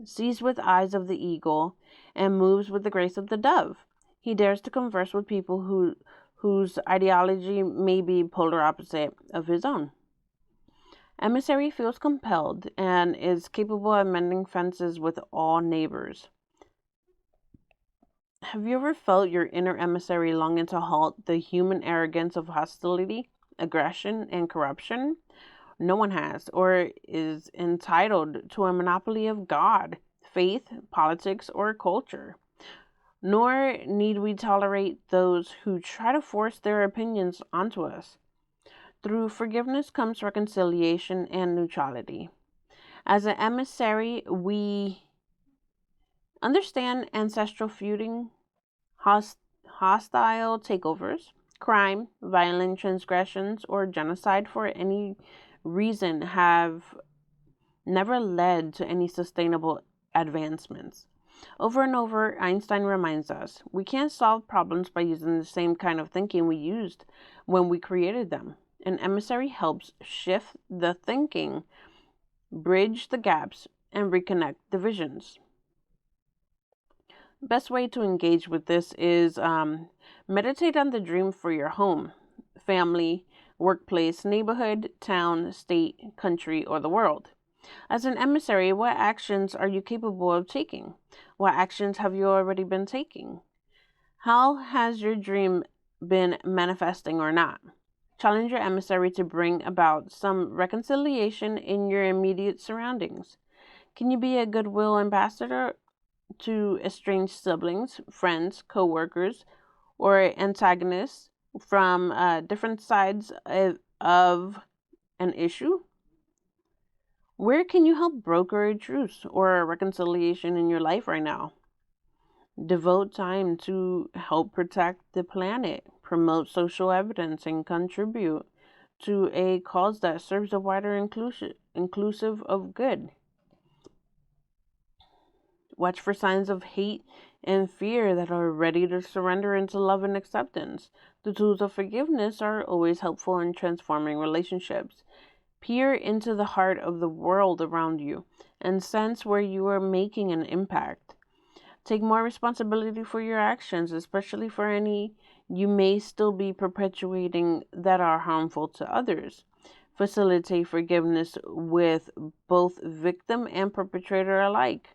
sees with eyes of the eagle, and moves with the grace of the dove. He dares to converse with people whose ideology may be polar opposite of his own. Emissary feels compelled and is capable of mending fences with all neighbors. Have you ever felt your inner emissary longing to halt the human arrogance of hostility, aggression, and corruption? No one has, or is entitled to a monopoly of God, faith, politics, or culture. Nor need we tolerate those who try to force their opinions onto us. Through forgiveness comes reconciliation and neutrality. As an emissary, we understand ancestral feuding, hostile takeovers, crime, violent transgressions, or genocide for any reason have never led to any sustainable advancements. Over and over, Einstein reminds us, we can't solve problems by using the same kind of thinking we used when we created them. An emissary helps shift the thinking, bridge the gaps, and reconnect divisions. Best way to engage with this is meditate on the dream for your home, family, workplace, neighborhood, town, state, country, or the world. As an emissary, what actions are you capable of taking? What actions have you already been taking? How has your dream been manifesting or not? Challenge your emissary to bring about some reconciliation in your immediate surroundings. Can you be a goodwill ambassador to estranged siblings, friends, co-workers, or antagonists from different sides of an issue? Where can you help broker a truce or a reconciliation in your life right now? Devote time to help protect the planet, promote social evidence, and contribute to a cause that serves a wider inclusive of good. Watch for signs of hate and fear that are ready to surrender into love and acceptance. The tools of forgiveness are always helpful in transforming relationships. Peer into the heart of the world around you and sense where you are making an impact. Take more responsibility for your actions, especially for any you may still be perpetuating that are harmful to others. Facilitate forgiveness with both victim and perpetrator alike.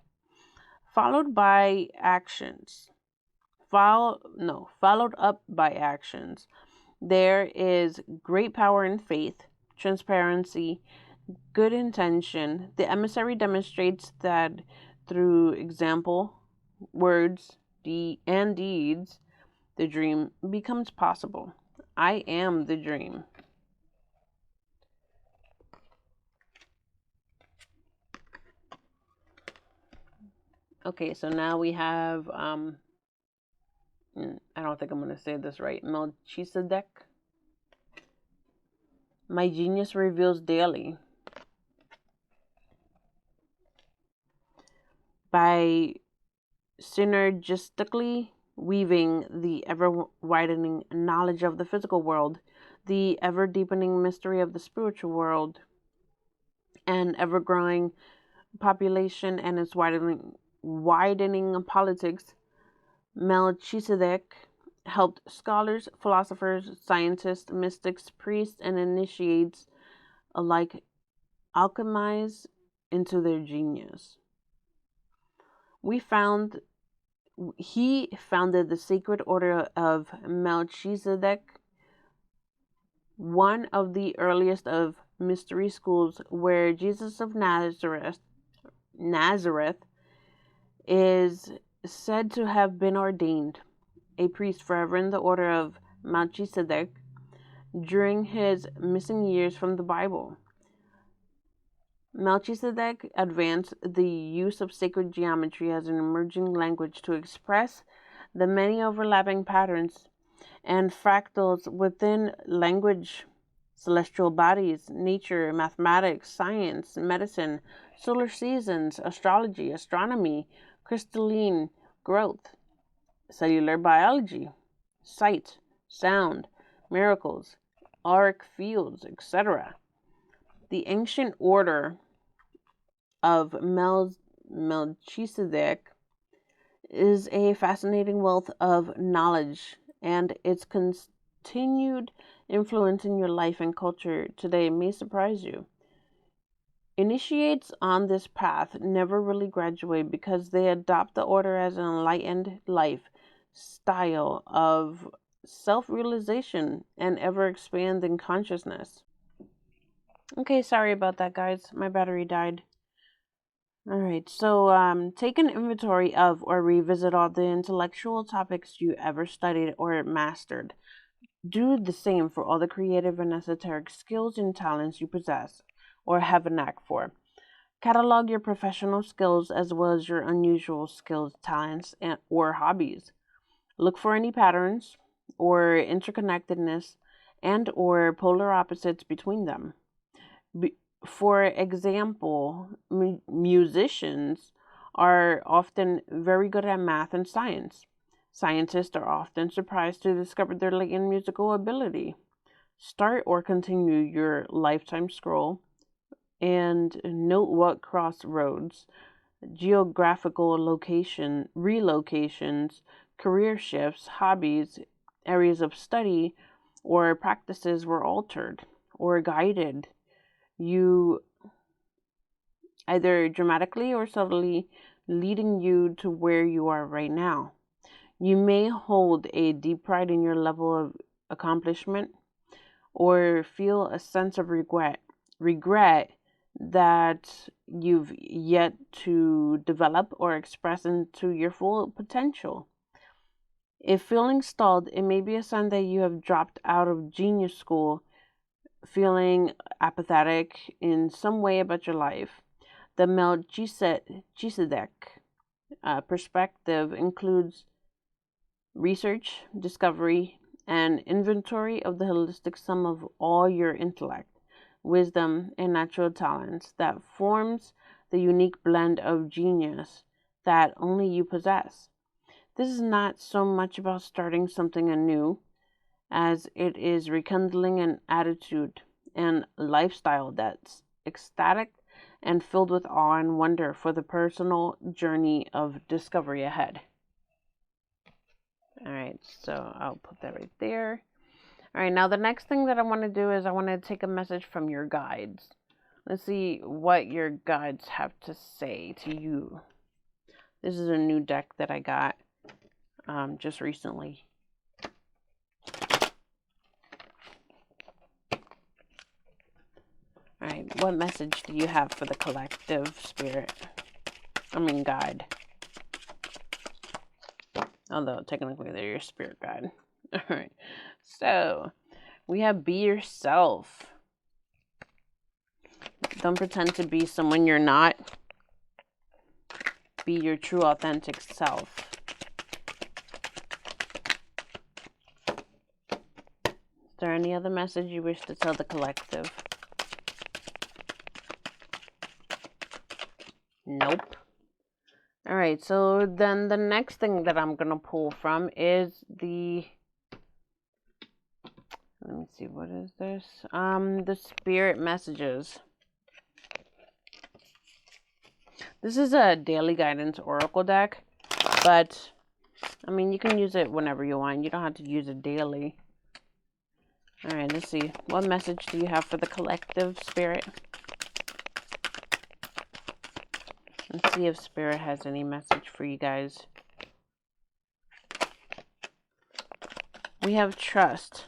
Followed by actions. Followed up by actions. There is great power in faith, transparency, good intention. The emissary demonstrates that through example, words, and deeds, the dream becomes possible. I am the dream. Okay, so now we have, I don't think I'm going to say this right, Melchizedek. My genius reveals daily. By synergistically weaving the ever-widening knowledge of the physical world, the ever-deepening mystery of the spiritual world, and ever-growing population and its widening widening politics, Melchizedek helped scholars, philosophers, scientists, mystics, priests, and initiates alike alchemize into their genius. He founded the Sacred Order of Melchizedek, one of the earliest of mystery schools where Jesus of Nazareth is said to have been ordained a priest forever in the order of Melchizedek during his missing years from the Bible. Melchizedek advanced the use of sacred geometry as an emerging language to express the many overlapping patterns and fractals within language, celestial bodies, nature, mathematics, science, medicine, solar seasons, astrology, astronomy, crystalline growth, cellular biology, sight, sound, miracles, auric fields, etc. The ancient order of Melchizedek is a fascinating wealth of knowledge, and its continued influence in your life and culture today may surprise you. Initiates on this path never really graduate because they adopt the order as an enlightened life style of self-realization and ever-expanding consciousness. Okay, sorry about that, guys. My battery died. Alright, so take an inventory of or revisit all the intellectual topics you ever studied or mastered. Do the same for all the creative and esoteric skills and talents you possess or have a knack for. Catalog your professional skills as well as your unusual skills, talents, or hobbies. Look for any patterns or interconnectedness and or polar opposites between them. For example, musicians are often very good at math and science. Scientists are often surprised to discover their latent musical ability. Start or continue your lifetime scroll and note what crossroads, geographical relocations, career shifts, hobbies, areas of study, or practices were altered or guided you either dramatically or subtly, leading you to where you are right now. You may hold a deep pride in your level of accomplishment or feel a sense of regret that you've yet to develop or express into your full potential. If feeling stalled, it may be a sign that you have dropped out of genius school, feeling apathetic in some way about your life. The Melchizedek perspective includes research, discovery, and inventory of the holistic sum of all your intellect, wisdom, and natural talents that forms the unique blend of genius that only you possess. This is not so much about starting something anew as it is rekindling an attitude and lifestyle that's ecstatic and filled with awe and wonder for the personal journey of discovery ahead. All right, so I'll put that right there. All right, now the next thing that I want to do is I want to take a message from your guides. Let's see what your guides have to say to you. This is a new deck that I got just recently. All right, what message do you have for the collective spirit? Guide. Although technically they're your spirit guide. All right, so we have be yourself. Don't pretend to be someone you're not. Be your true, authentic self. Is there any other message you wish to tell the collective? Nope. All right, so then the next thing that I'm going to pull from is let me see, what is this? The spirit messages. This is a daily guidance oracle deck, but I mean, you can use it whenever you want. You don't have to use it daily. All right, let's see. What message do you have for the collective, Spirit? Let's see if Spirit has any message for you guys. We have trust.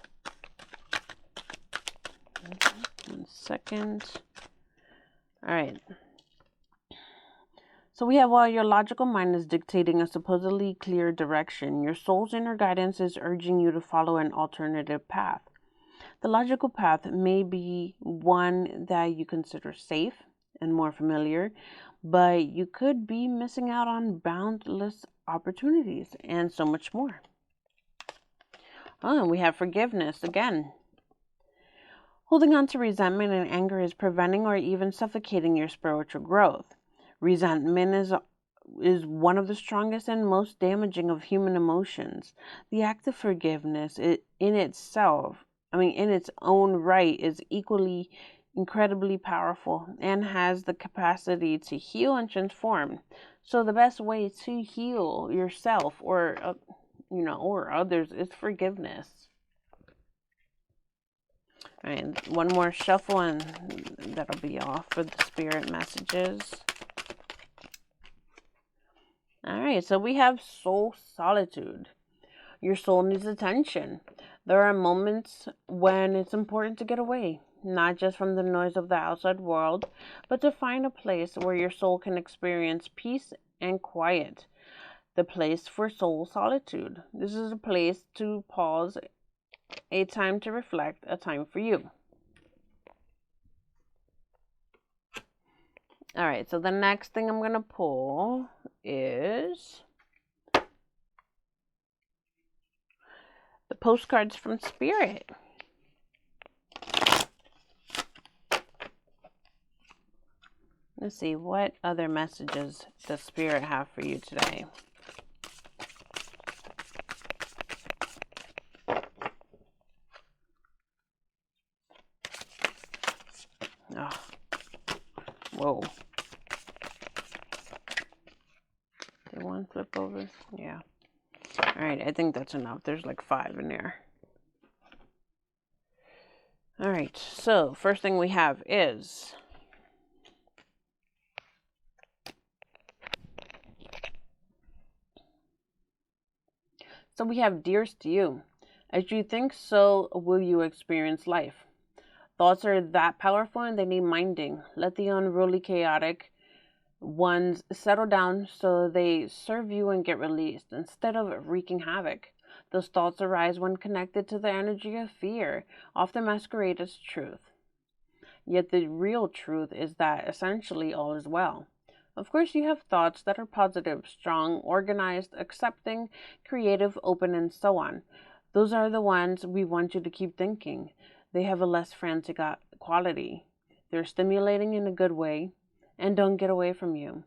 1 second. All right. So we have, while your logical mind is dictating a supposedly clear direction, your soul's inner guidance is urging you to follow an alternative path. The logical path may be one that you consider safe and more familiar, but you could be missing out on boundless opportunities and so much more. Oh, and we have forgiveness again. Holding on to resentment and anger is preventing or even suffocating your spiritual growth. Resentment is one of the strongest and most damaging of human emotions. The act of forgiveness in its own right, is equally incredibly powerful and has the capacity to heal and transform. So the best way to heal yourself or others is forgiveness. All right, one more shuffle and that'll be all for the spirit messages. All right, so we have soul solitude. Your soul needs attention. There are moments when it's important to get away, not just from the noise of the outside world, but to find a place where your soul can experience peace and quiet. The place for soul solitude. This is a place to pause, a time to reflect, a time for you. All right, so the next thing I'm going to pull is the postcards from Spirit. Let's see, what other messages does Spirit have for you today? Oh. Whoa. Did one flip over? Yeah. All right, I think that's enough. There's like 5 in there. All right, so first thing we have is we have, dearest to you. As you think, so will you experience life. Thoughts are that powerful and they need minding. Let the unruly, chaotic ones settle down so they serve you and get released instead of wreaking havoc. Those thoughts arise when connected to the energy of fear, often masquerade as truth. Yet the real truth is that essentially all is well. Of course, you have thoughts that are positive, strong, organized, accepting, creative, open, and so on. Those are the ones we want you to keep thinking. They have a less frantic quality. They're stimulating in a good way and don't get away from you.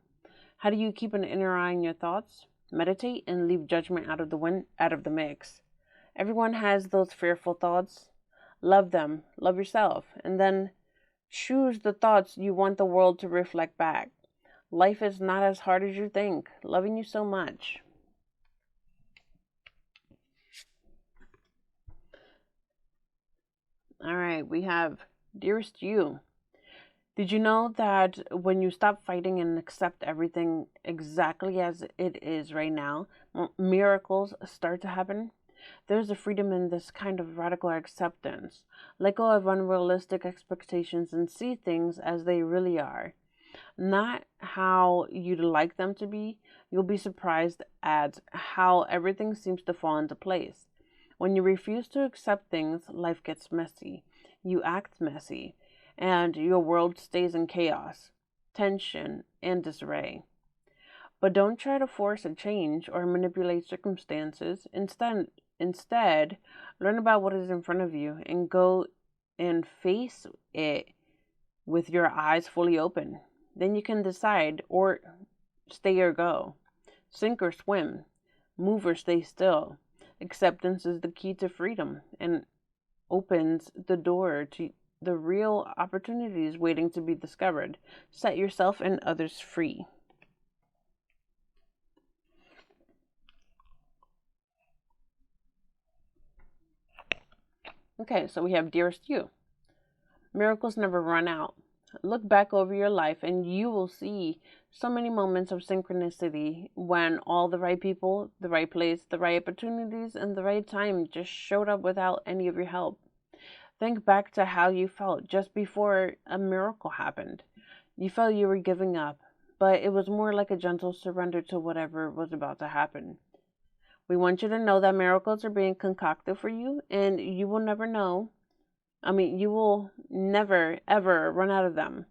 How do you keep an inner eye on your thoughts? Meditate and leave judgment out of the mix. Everyone has those fearful thoughts. Love them, love yourself, and then choose the thoughts you want the world to reflect back. Life is not as hard as you think. Loving you so much. All right, we have, dearest you. Did you know that when you stop fighting and accept everything exactly as it is right now, miracles start to happen? There's a freedom in this kind of radical acceptance. Let go of unrealistic expectations and see things as they really are. Not how you'd like them to be. You'll be surprised at how everything seems to fall into place. When you refuse to accept things, life gets messy. You act messy, and your world stays in chaos, tension, and disarray. But don't try to force a change or manipulate circumstances. Instead, learn about what is in front of you and go and face it with your eyes fully open. Then you can decide, or stay or go, sink or swim, move or stay still. Acceptance is the key to freedom and opens the door to the real opportunities waiting to be discovered. Set yourself and others free. Okay, so we have Dearest You. Miracles never run out. Look back over your life and you will see so many moments of synchronicity when all the right people, the right place, the right opportunities, and the right time just showed up without any of your help. Think back to how you felt just before a miracle happened. You felt you were giving up, but it was more like a gentle surrender to whatever was about to happen. We want you to know that miracles are being concocted for you, and you will never know. You will never, ever run out of them.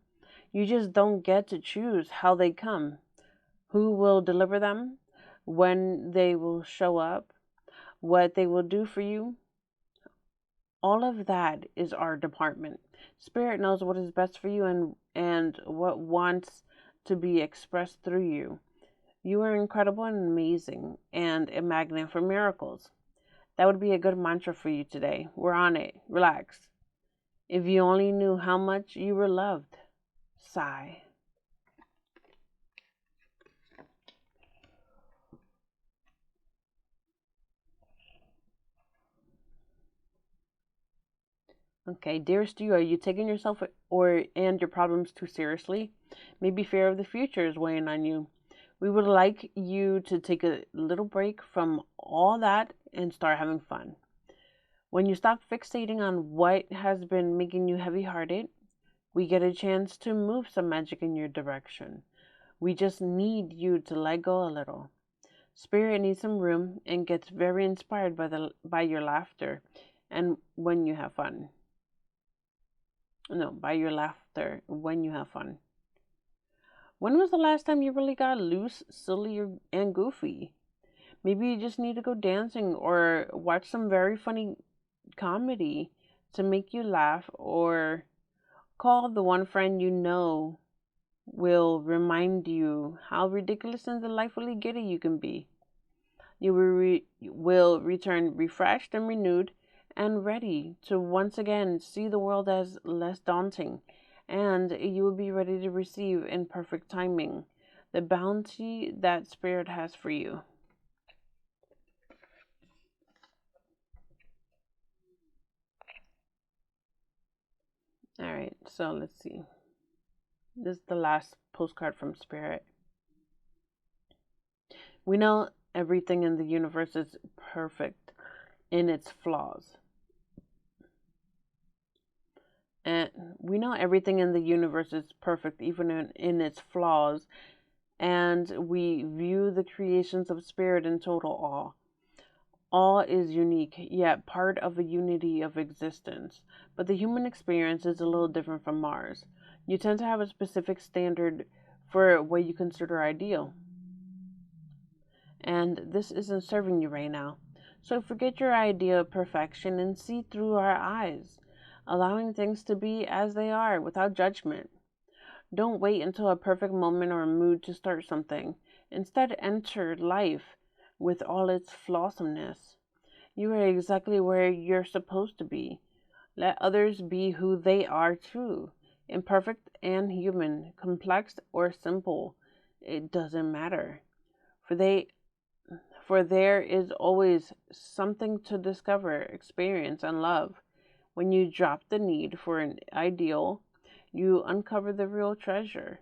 You just don't get to choose how they come, who will deliver them, when they will show up, what they will do for you. All of that is our department. Spirit knows what is best for you and what wants to be expressed through you. You are incredible and amazing and a magnet for miracles. That would be a good mantra for you today. We're on it. Relax. If you only knew how much you were loved. Sigh. Okay, dearest you, are you taking yourself and your problems too seriously? Maybe fear of the future is weighing on you. We would like you to take a little break from all that and start having fun. When you stop fixating on what has been making you heavy-hearted, we get a chance to move some magic in your direction. We just need you to let go a little. Spirit needs some room and gets very inspired by your laughter and when you have fun. No, by your laughter when you have fun. When was the last time you really got loose, silly, and goofy? Maybe you just need to go dancing or watch some very funny comedy to make you laugh, or call the one friend you know will remind you how ridiculous and delightfully giddy you can be. You will return refreshed and renewed and ready to once again see the world as less daunting, and you will be ready to receive in perfect timing the bounty that Spirit has for you. All right, so let's see. This is the last postcard from Spirit. We know everything in the universe is perfect in its flaws. And we know everything in the universe is perfect, even in its flaws. And we view the creations of Spirit in total awe. Awe is unique, yet part of a unity of existence. But the human experience is a little different from Mars. You tend to have a specific standard for what you consider ideal. And this isn't serving you right now. So forget your idea of perfection and see through our eyes, allowing things to be as they are without judgment. Don't wait until a perfect moment or mood to start something. Instead, enter life with all its flawsomeness. You are exactly where you're supposed to be. Let others be who they are too. Imperfect and human, complex or simple, it doesn't matter. For there is always something to discover, experience, and love. When you drop the need for an ideal, you uncover the real treasure,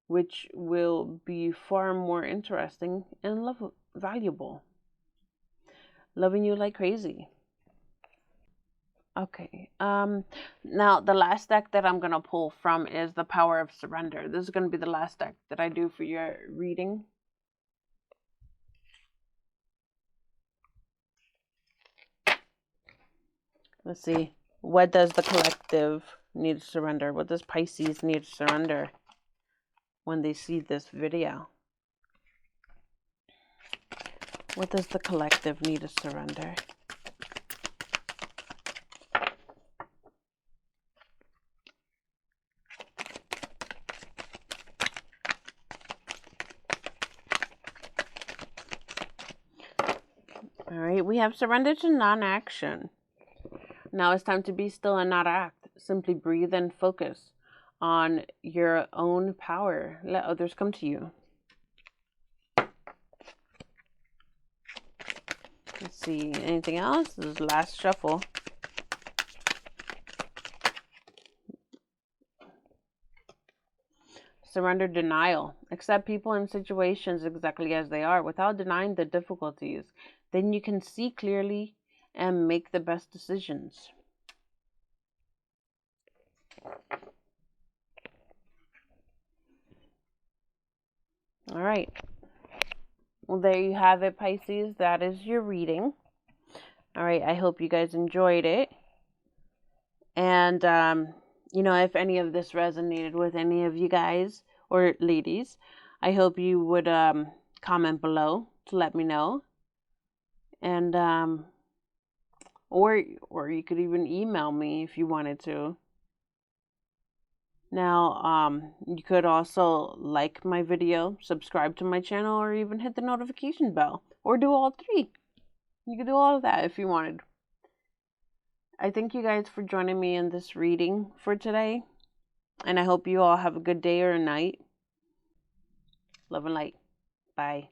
which will be far more interesting and valuable. Loving you like crazy. Okay. Now the last deck that I'm gonna pull from is the Power of Surrender. This is gonna be the last deck that I do for your reading. Let's see. What does the collective need to surrender? What does Pisces need to surrender when they see this video? What does the collective need to surrender? All right, we have surrender to non-action. Now it's time to be still and not act. Simply breathe and focus on your own power. Let others come to you. Let's see, anything else? This is last shuffle. Surrender denial. Accept people and situations exactly as they are without denying the difficulties. Then you can see clearly and make the best decisions. All right. Well, there you have it, Pisces. That is your reading. All right. I hope you guys enjoyed it. And, if any of this resonated with any of you guys or ladies, I hope you would comment below to let me know. And, or you could even email me if you wanted to. Now, you could also like my video, subscribe to my channel, or even hit the notification bell, or do all three. You could do all of that if you wanted. I thank you guys for joining me in this reading for today, and I hope you all have a good day or a night. Love and light. Bye.